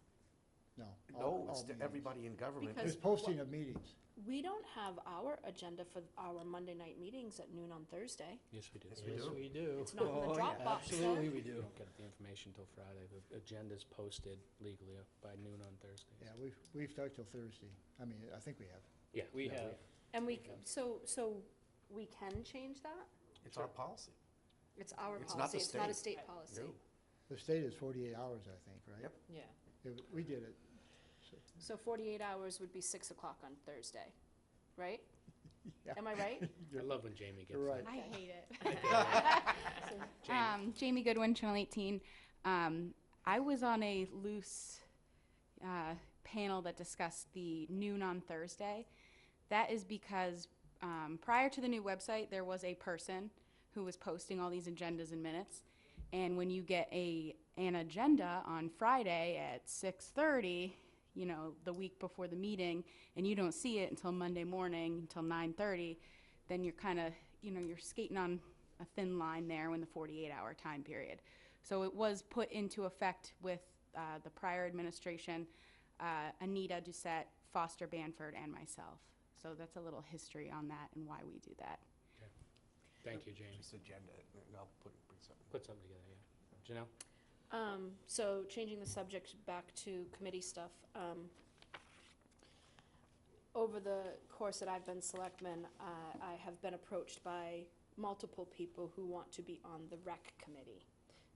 [SPEAKER 2] No.
[SPEAKER 3] No, it's
[SPEAKER 2] all
[SPEAKER 3] to
[SPEAKER 2] meetings.
[SPEAKER 3] everybody in government.
[SPEAKER 6] Because-
[SPEAKER 2] It's posting of meetings.
[SPEAKER 6] We don't have our agenda for our Monday night meetings at noon on Thursday.
[SPEAKER 1] Yes, we do.
[SPEAKER 3] Yes, we do.
[SPEAKER 4] We do.
[SPEAKER 6] It's not in the Dropbox, though.
[SPEAKER 4] Absolutely, we do.
[SPEAKER 1] We don't get the information till Friday. The agenda's posted legally by noon on Thursday.
[SPEAKER 2] Yeah, we've stuck till Thursday. I mean, I think we have.
[SPEAKER 1] Yeah.
[SPEAKER 4] We
[SPEAKER 1] yeah,
[SPEAKER 4] have.
[SPEAKER 6] And so we can change that?
[SPEAKER 3] It's our policy.
[SPEAKER 6] It's our
[SPEAKER 3] It's not
[SPEAKER 6] policy,
[SPEAKER 3] the
[SPEAKER 6] it's not a
[SPEAKER 3] state.
[SPEAKER 6] state policy.
[SPEAKER 3] No.
[SPEAKER 2] The state is 48 hours, I think, right?
[SPEAKER 3] Yep.
[SPEAKER 7] Yeah.
[SPEAKER 2] We did it.
[SPEAKER 6] So 48 hours would be 6 o'clock on Thursday, right?
[SPEAKER 2] Yeah.
[SPEAKER 6] Am I right?
[SPEAKER 1] I love when Jamie gets
[SPEAKER 2] You're right.
[SPEAKER 1] that.
[SPEAKER 12] I hate it.
[SPEAKER 1] Jamie.
[SPEAKER 12] Jamie Goodwin, Channel 18. I was on a loose panel that discussed the noon on Thursday. That is because prior to the new website, there was a person who was posting all these agendas and minutes. And when you get an agenda on Friday at 6:30, the week before the meeting, and you don't see it until Monday morning, until 9:30, then you're kind of, you're skating on a thin line there in the 48-hour time period. So it was put into effect with the prior administration, Anita Doucette, Foster Banford, and myself. So that's a little history on that and why we do that.
[SPEAKER 1] Thank you, Jamie.
[SPEAKER 3] Just agenda, and I'll bring something.
[SPEAKER 1] Put something together, yeah. Janelle?
[SPEAKER 6] So changing the subject back to committee stuff. Over the course that I've been selectman, I have been approached by multiple people who want to be on the rec committee.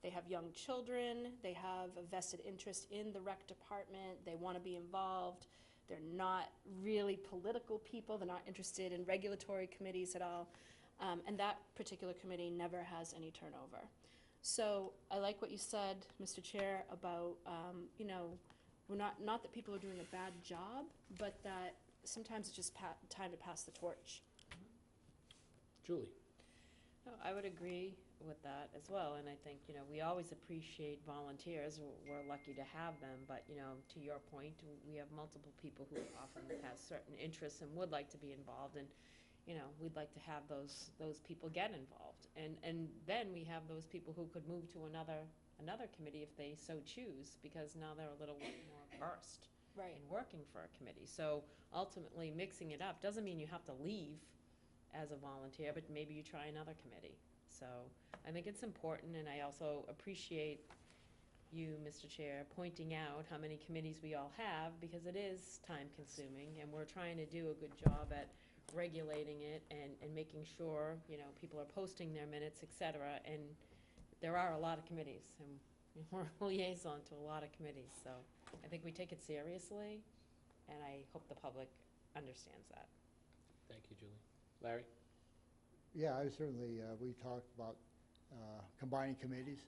[SPEAKER 6] They have young children, they have a vested interest in the rec department, they want to be involved. They're not really political people, they're not interested in regulatory committees at all. And that particular committee never has any turnover. So I like what you said, Mr. Chair, about, we're not that people are doing a bad job, but that sometimes it's just time to pass the torch.
[SPEAKER 1] Julie?
[SPEAKER 7] No, I would agree with that as well, and I think, we always appreciate volunteers. We're lucky to have them, but, to your point, we have multiple people who often have certain interests and would like to be involved, and, we'd like to have those people get involved. And then we have those people who could move to another committee if they so choose, because now they're a little more versed in working for a committee. So ultimately, mixing it up doesn't mean you have to leave as a volunteer, but maybe you try another committee. So I think it's important, and I also appreciate you, Mr. Chair, pointing out how many committees we all have, because it is time-consuming, and we're trying to do a good job at regulating it and making sure, people are posting their minutes, et cetera, and there are a lot of committees, and we're a liaison to a lot of committees, so I think we take it seriously, and I hope the public understands that.
[SPEAKER 1] Thank you, Julie. Larry?
[SPEAKER 2] Yeah, I certainly, we talked about combining committees.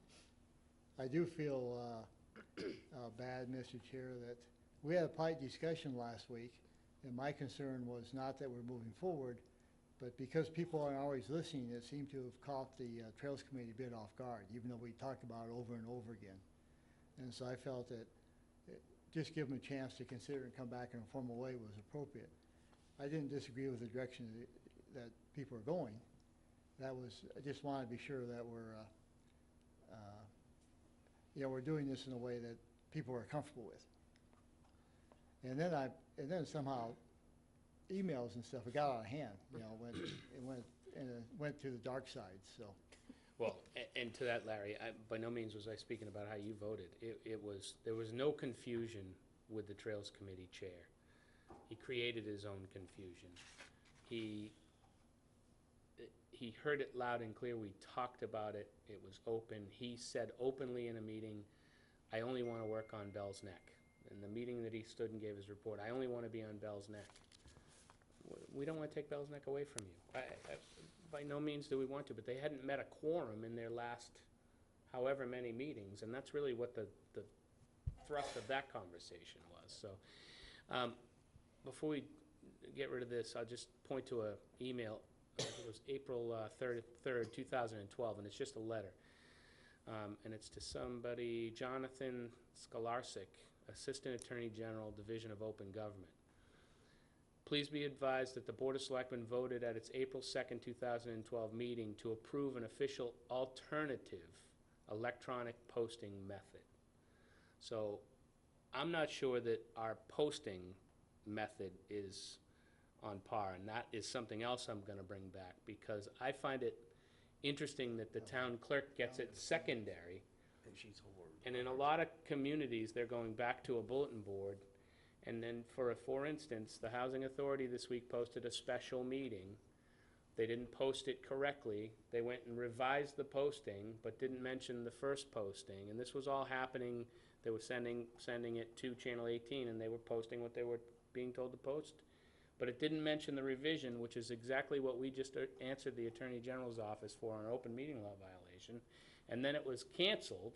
[SPEAKER 2] I do feel bad, Mr. Chair, that we had a polite discussion last week, and my concern was not that we're moving forward, but because people aren't always listening, it seemed to have caught the Trails Committee a bit off guard, even though we talked about it over and over again. And so I felt that just give them a chance to consider and come back in a formal way was appropriate. I didn't disagree with the direction that people are going. I just wanted to be sure that we're doing this in a way that people are comfortable with. And then somehow emails and stuff, it got out of hand, it went to the dark side, so.
[SPEAKER 1] Well, and to that, Larry, by no means was I speaking about how you voted. There was no confusion with the Trails Committee chair. He created his own confusion. He heard it loud and clear. We talked about it. It was open. He said openly in a meeting, I only want to work on Bell's Neck. In the meeting that he stood and gave his report, I only want to be on Bell's Neck. We don't want to take Bell's Neck away from you. By no means do we want to, but they hadn't met a quorum in their last however many meetings, and that's really what the thrust of that conversation was. So before we get rid of this, I'll just point to an email. It was April 3rd, 2012, and it's just a letter. And it's to somebody, Jonathan Scholarczyk, Assistant Attorney General, Division of Open Government. Please be advised that the Board of Selectmen voted at its April 2nd, 2012 meeting to approve an official alternative electronic posting method. So I'm not sure that our posting method is on par, and that is something else I'm going to bring back, because I find it interesting that the town clerk gets it secondary, and in a lot of communities, they're going back to a bulletin board. And then, for instance, the Housing Authority this week posted a special meeting. They didn't post it correctly. They went and revised the posting, but didn't mention the first posting. And this was all happening. They were sending it to Channel 18, and they were posting what they were being told to post. But it didn't mention the revision, which is exactly what we just answered the Attorney General's office for, an open meeting law violation. And then it was canceled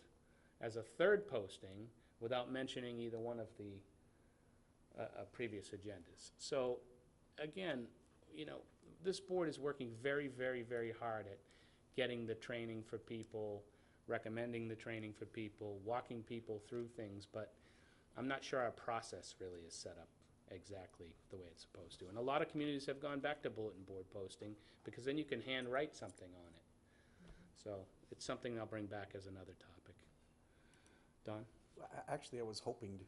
[SPEAKER 1] as a third posting without mentioning either one of the previous agendas. So again, this board is working very, very, very hard at getting the training for people, recommending the training for people, walking people through things, but I'm not sure our process really is set up exactly the way it's supposed to. And a lot of communities have gone back to bulletin board posting because then you can handwrite something on it. So it's something I'll bring back as another topic. Don?
[SPEAKER 3] Actually, I was hoping to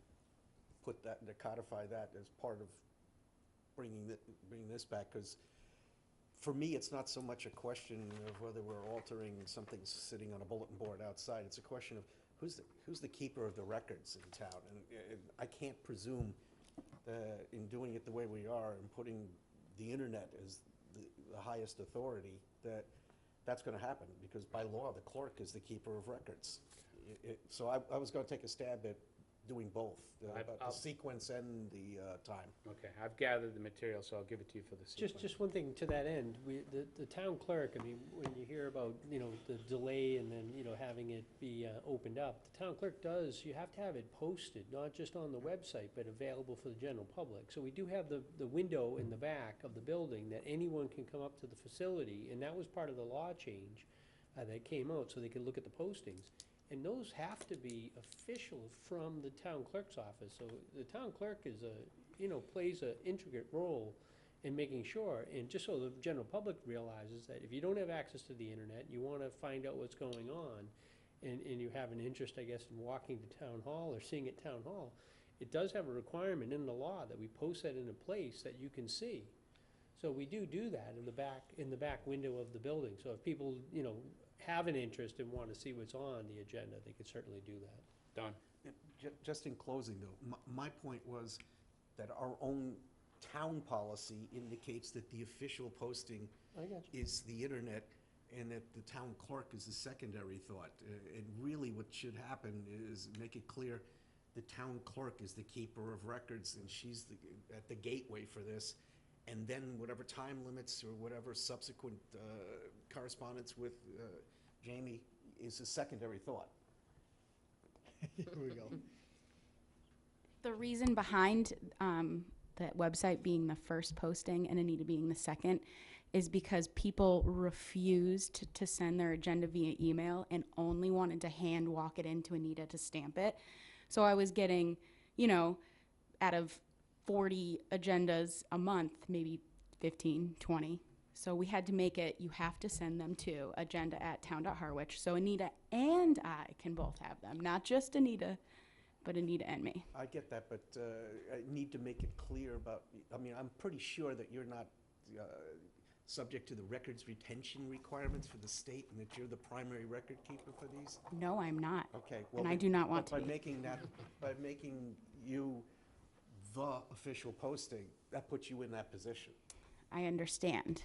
[SPEAKER 3] put that, to codify that as part of bringing this back, because for me, it's not so much a question of whether we're altering something sitting on a bulletin board outside. It's a question of who's the keeper of the records in town, and I can't presume in doing it the way we are and putting the internet as the highest authority that's going to happen, because by law the clerk is the keeper of records. So I was going to take a stab at doing both, the sequence and the time.
[SPEAKER 1] Okay, I've gathered the material, so I'll give it to you for the sequence.
[SPEAKER 4] Just one thing to that end, the town clerk, I mean, when you hear about, the delay and then, having it be opened up, the town clerk you have to have it posted, not just on the website, but available for the general public. So we do have the window in the back of the building that anyone can come up to the facility, and that was part of the law change that came out, so they could look at the postings. And those have to be official from the town clerk's office. So the town clerk is plays an intricate role in making sure, and just so the general public realizes that if you don't have access to the internet, you want to find out what's going on, and you have an interest, I guess, in walking to town hall or seeing at town hall, it does have a requirement in the law that we post that in a place that you can see. So we do that in the back window of the building. So if people, have an interest and want to see what's on the agenda, they could certainly do that.
[SPEAKER 1] Don?
[SPEAKER 3] Just in closing, though, my point was that our own town policy indicates that the official posting is the internet, and that the town clerk is the secondary thought. And really what should happen is make it clear the town clerk is the keeper of records, and she's at the gateway for this. And then whatever time limits or whatever subsequent correspondence with Jamie is a secondary thought.
[SPEAKER 2] Here we go.
[SPEAKER 12] The reason behind that website being the first posting and Anita being the second is because people refused to send their agenda via email and only wanted to hand walk it into Anita to stamp it. So I was getting, you know, out of 40 agendas a month, maybe 15, 20. So we had to make it, you have to send them to agenda@town.harwich. So Anita and I can both have them, not just Anita, but Anita and me.
[SPEAKER 3] I get that, but I need to make it clear about, I mean, I'm pretty sure that you're not subject to the records retention requirements for the state and that you're the primary record keeper for these?
[SPEAKER 12] No, I'm not.
[SPEAKER 3] Okay.
[SPEAKER 12] And I do not want to
[SPEAKER 3] By
[SPEAKER 12] be.
[SPEAKER 3] making that, by making you the official posting, that puts you in that position.
[SPEAKER 12] I understand.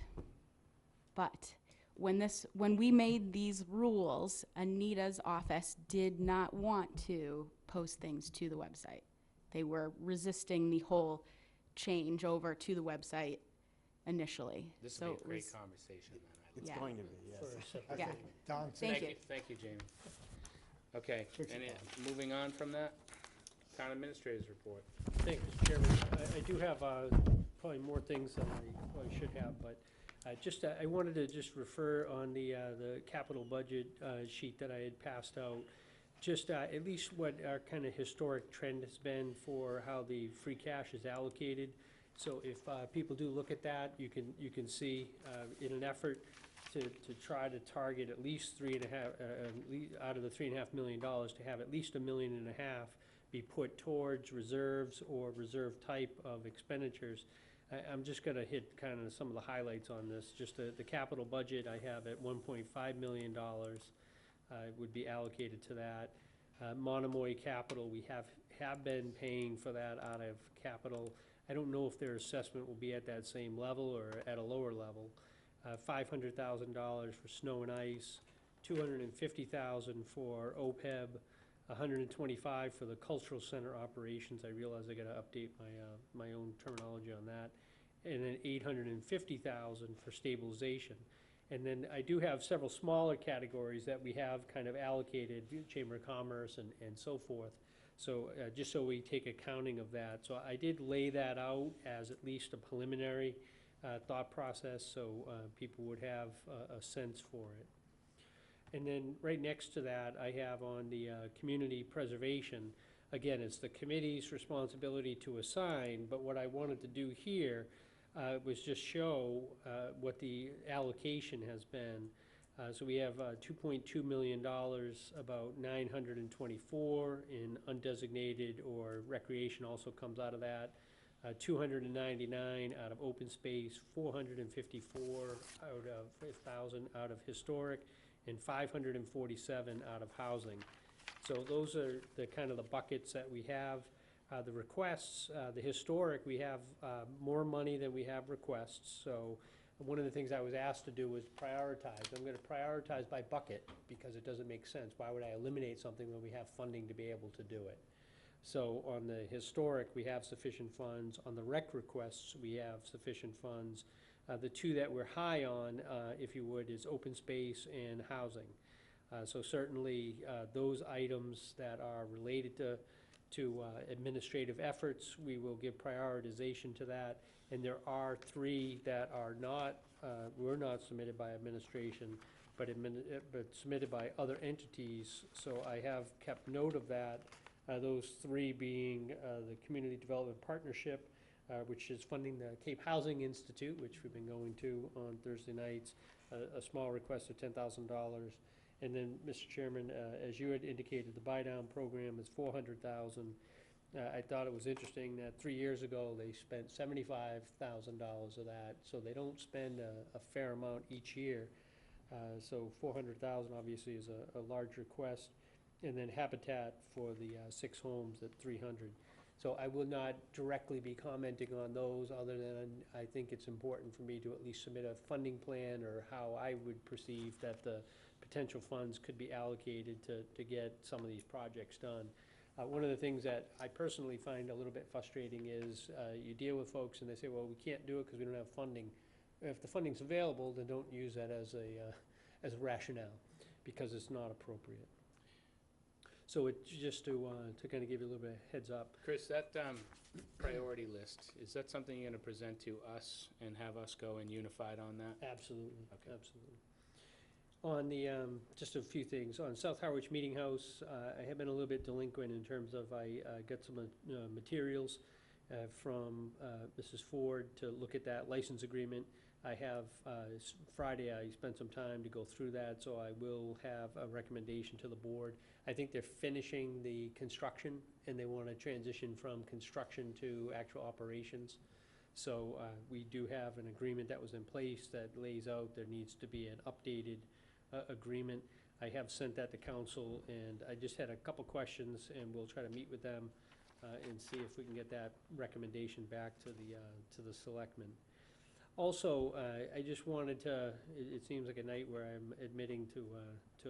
[SPEAKER 12] But when we made these rules, Anita's office did not want to post things to the website. They were resisting the whole change over to the website initially.
[SPEAKER 1] This
[SPEAKER 12] So
[SPEAKER 1] will be
[SPEAKER 12] it
[SPEAKER 1] a great
[SPEAKER 12] was-
[SPEAKER 1] conversation then, I think.
[SPEAKER 3] It's
[SPEAKER 12] Yeah.
[SPEAKER 3] going to be, yes.
[SPEAKER 4] For a separate
[SPEAKER 12] Yeah.
[SPEAKER 4] meeting.
[SPEAKER 2] Don,
[SPEAKER 12] Thank you.
[SPEAKER 1] Thank you, Jamie. Okay, and moving on from that, Town Administrator's Report.
[SPEAKER 4] Thank you, Mr. Chairman. I do have probably more things than I probably should have, but I wanted to just refer on the capital budget sheet that I had passed out, just at least what our kind of historic trend has been for how the free cash is allocated. So if people do look at that, you can see in an effort to try to target at least out of the $3.5 million, to have at least $1.5 million be put towards reserves or reserve type of expenditures. I'm just gonna hit kind of some of the highlights on this. Just the capital budget I have at $1.5 million would be allocated to that. Monomoy capital, we have been paying for that out of capital. I don't know if their assessment will be at that same level or at a lower level. $500,000 for snow and ice, $250,000 for OPEB, $125,000 for the cultural center operations. I realize I gotta update my own terminology on that. And then $850,000 for stabilization. And then I do have several smaller categories that we have kind of allocated, Chamber of Commerce and so forth. So just so we take accounting of that. So I did lay that out as at least a preliminary thought process, so people would have a sense for it. And then right next to that, I have on the community preservation. Again, it's the committee's responsibility to assign, but what I wanted to do here was just show what the allocation has been. So we have $2.2 million, about 924 in undesignated, or recreation also comes out of that. 299 out of open space, 454 out of 1,000 out of historic, and 547 out of housing. So those are the kind of the buckets that we have. The requests, the historic, we have more money than we have requests. So one of the things I was asked to do was prioritize. I'm gonna prioritize by bucket because it doesn't make sense. Why would I eliminate something when we have funding to be able to do it? So on the historic, we have sufficient funds. On the rec requests, we have sufficient funds. The two that we're high on, if you would, is open space and housing. So certainly those items that are related to administrative efforts, we will give prioritization to that. And there are three that are not, were not submitted by administration, but submitted by other entities. So I have kept note of that. Those three being the Community Development Partnership, which is funding the Cape Housing Institute, which we've been going to on Thursday nights, a small request of $10,000. And then, Mr. Chairman, as you had indicated, the buy-down program is $400,000. I thought it was interesting that 3 years ago, they spent $75,000 of that, so they don't spend a fair amount each year. So $400,000 obviously is a large request. And then Habitat for the 6 homes at $300,000. So I will not directly be commenting on those, other than I think it's important for me to at least submit a funding plan, or how I would perceive that the potential funds could be allocated to get some of these projects done. One of the things that I personally find a little bit frustrating is you deal with folks and they say, well, we can't do it because we don't have funding. If the funding's available, then don't use that as a rationale, because it's not appropriate. So it's just to kind of give you a little bit of heads up.
[SPEAKER 1] Chris, that priority list, is that something you're gonna present to us and have us go in unified on that?
[SPEAKER 4] Absolutely,
[SPEAKER 1] Okay.
[SPEAKER 4] absolutely. On the, just a few things, on South Harwich Meeting House, I have been a little bit delinquent in terms of I got some materials from Mrs. Ford to look at that license agreement. I have, Friday, I spent some time to go through that, so I will have a recommendation to the board. I think they're finishing the construction, and they want to transition from construction to actual operations. So we do have an agreement that was in place that lays out there needs to be an updated agreement. I have sent that to council, and I just had a couple questions, and we'll try to meet with them and see if we can get that recommendation back to the selectmen. Also, I just wanted to, it seems like a night where I'm admitting to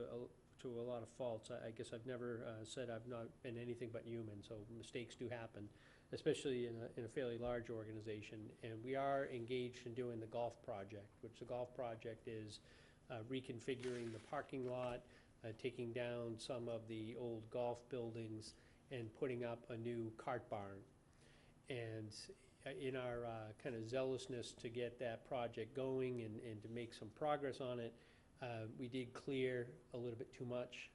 [SPEAKER 4] a lot of faults. I guess I've never said I've not been anything but human, so mistakes do happen, especially in a fairly large organization. And we are engaged in doing the golf project, which the golf project is reconfiguring the parking lot, taking down some of the old golf buildings, and putting up a new cart barn. And in our kind of zealousness to get that project going and to make some progress on it, we did clear a little bit too much.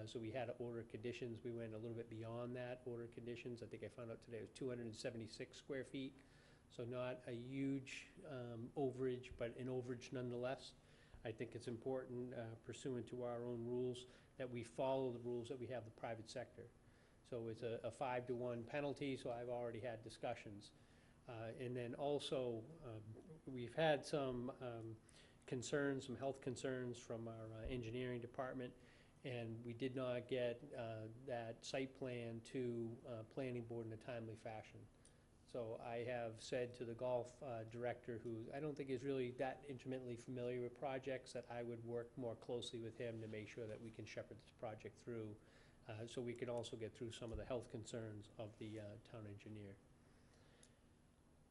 [SPEAKER 4] So we had to order conditions. We went a little bit beyond that order conditions. I think I found out today it was 276 square feet. So not a huge overage, but an overage nonetheless. I think it's important, pursuant to our own rules, that we follow the rules that we have the private sector. So it's a 5-to-1 penalty, so I've already had discussions. And then also, we've had some concerns, some health concerns from our engineering department, and we did not get that site plan to planning board in a timely fashion. So I have said to the golf director, who I don't think is really that intimately familiar with projects, that I would work more closely with him to make sure that we can shepherd this project through, so we can also get through some of the health concerns of the town engineer.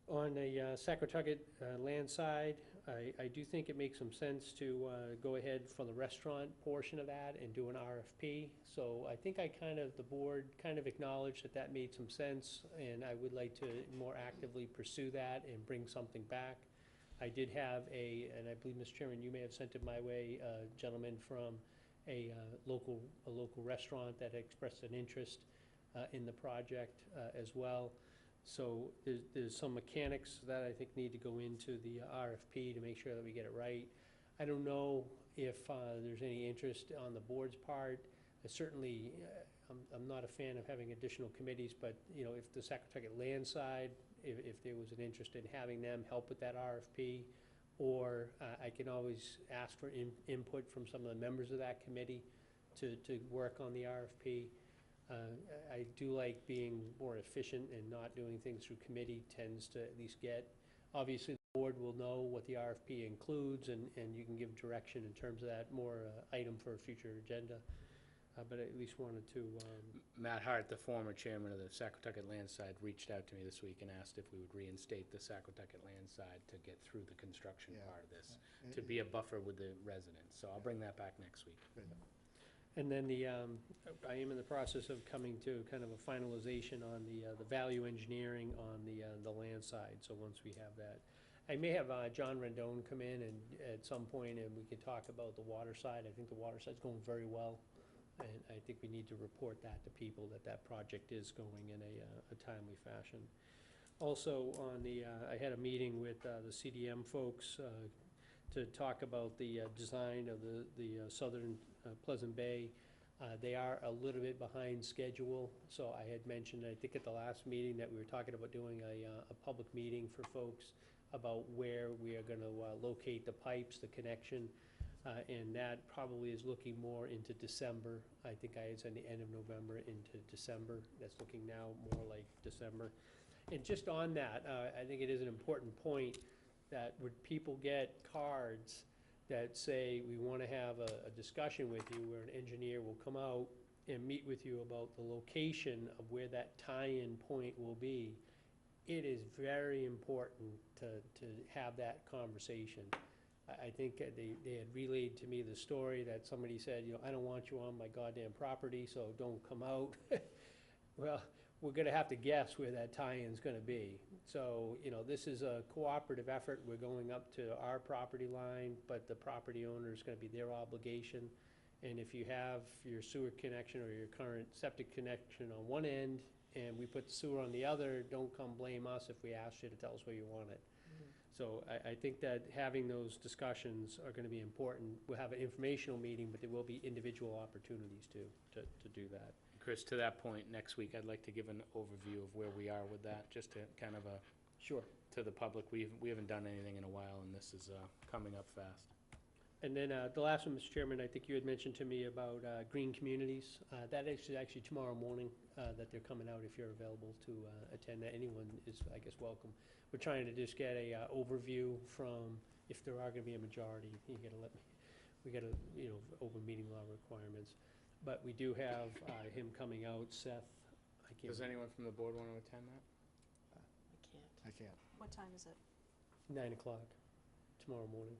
[SPEAKER 4] On the Saquotucket land side, I do think it makes some sense to go ahead for the restaurant portion of that and do an RFP. So I think the board kind of acknowledged that that made some sense, and I would like to more actively pursue that and bring something back. I did have and I believe, Mr. Chairman, you may have sent it my way, a gentleman from a local restaurant that expressed an interest in the project as well. So there's some mechanics that I think need to go into the RFP to make sure that we get it right. I don't know if there's any interest on the board's part. Certainly, I'm not a fan of having additional committees, but if the Saquotucket land side, if there was an interest in having them help with that RFP, or I can always ask for input from some of the members of that committee to work on the RFP. I do like being more efficient and not doing things through committee tends to at least get. Obviously, the board will know what the RFP includes, and you can give direction in terms of that more item for a future agenda. But I at least wanted to.
[SPEAKER 1] Matt Hart, the former chairman of the Saquotucket land side, reached out to me this week and asked if we would reinstate the Saquotucket land side to get through the construction
[SPEAKER 2] Yeah.
[SPEAKER 1] part of this, to be a buffer with the residents. So I'll bring that back next week.
[SPEAKER 4] And then I am in the process of coming to kind of a finalization on the value engineering on the land side. So once we have that, I may have John Rendon come in and at some point, and we can talk about the water side. I think the water side's going very well, and I think we need to report that to people that project is going in a timely fashion. Also, I had a meeting with the CDM folks to talk about the design of the southern Pleasant Bay. They are a little bit behind schedule, so I had mentioned, I think at the last meeting, that we were talking about doing a public meeting for folks about where we are gonna locate the pipes, the connection, and that probably is looking more into December. I think I had said the end of November into December. That's looking now more like December. And just on that, I think it is an important point that would people get cards that say, we want to have a discussion with you, where an engineer will come out and meet with you about the location of where that tie-in point will be. It is very important to have that conversation. I think they had relayed to me the story that somebody said, I don't want you on my goddamn property, so don't come out. Well, we're gonna have to guess where that tie-in's gonna be. So, you know, this is a cooperative effort. We're going up to our property line, but the property owner's gonna be their obligation. And if you have your sewer connection or your current septic connection on one end, and we put the sewer on the other, don't come blame us if we ask you to tell us where you want it. So I think that having those discussions are gonna be important. We'll have an informational meeting, but there will be individual opportunities to do that.
[SPEAKER 1] Chris, to that point, next week, I'd like to give an overview of where we are with that, just to kind of
[SPEAKER 4] Sure.
[SPEAKER 1] to the public. We haven't done anything in a while, and this is coming up fast.
[SPEAKER 4] And then the last one, Mr. Chairman, I think you had mentioned to me about green communities. That is actually tomorrow morning that they're coming out if you're available to attend. Anyone is, I guess, welcome. We're trying to just get a overview from, if there are going to be a majority, you got to let me, we got to, you know, open meeting law requirements. But we do have him coming out, Seth. I can't.
[SPEAKER 1] Does anyone from the board want to attend that?
[SPEAKER 7] I can't.
[SPEAKER 2] I can't.
[SPEAKER 6] What time is it?
[SPEAKER 4] 9 o'clock tomorrow morning.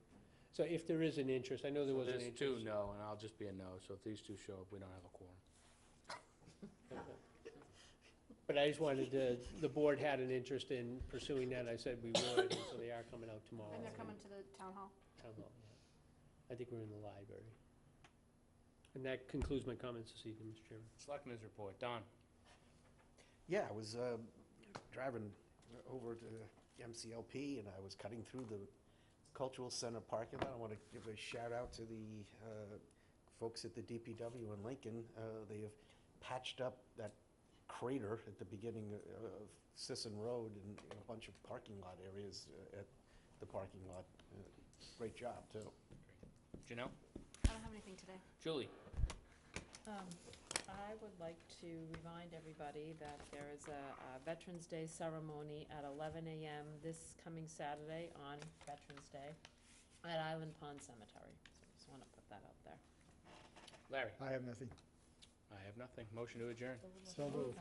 [SPEAKER 4] So if there is an interest, I know there was an
[SPEAKER 1] There's
[SPEAKER 4] interest.
[SPEAKER 1] 2 no, and I'll just be a no, so if these 2 show up, we don't have a quorum.
[SPEAKER 4] But I just wanted to, the board had an interest in pursuing that, I said we would, and so they are coming out tomorrow.
[SPEAKER 6] And they're coming to the town hall?
[SPEAKER 4] Town hall, yeah. I think we're in the library. And that concludes my comments this evening, Mr. Chairman.
[SPEAKER 1] Selectmen's report, Don.
[SPEAKER 3] Yeah, I was driving over to MCLP, and I was cutting through the Cultural Center parking lot. I want to give a shout out to the folks at the DPW in Lincoln. They have patched up that crater at the beginning of Sisson Road and a bunch of parking lot areas at the parking lot. Great job, too.
[SPEAKER 1] Janelle?
[SPEAKER 6] I don't have anything today.
[SPEAKER 1] Julie?
[SPEAKER 7] I would like to remind everybody that there is a Veterans Day ceremony at 11 a.m. this coming Saturday on Veterans Day at Island Pond Cemetery. So just want to put that out there.
[SPEAKER 1] Larry?
[SPEAKER 2] I have nothing.
[SPEAKER 1] I have nothing. Motion to adjourn.
[SPEAKER 2] So moved.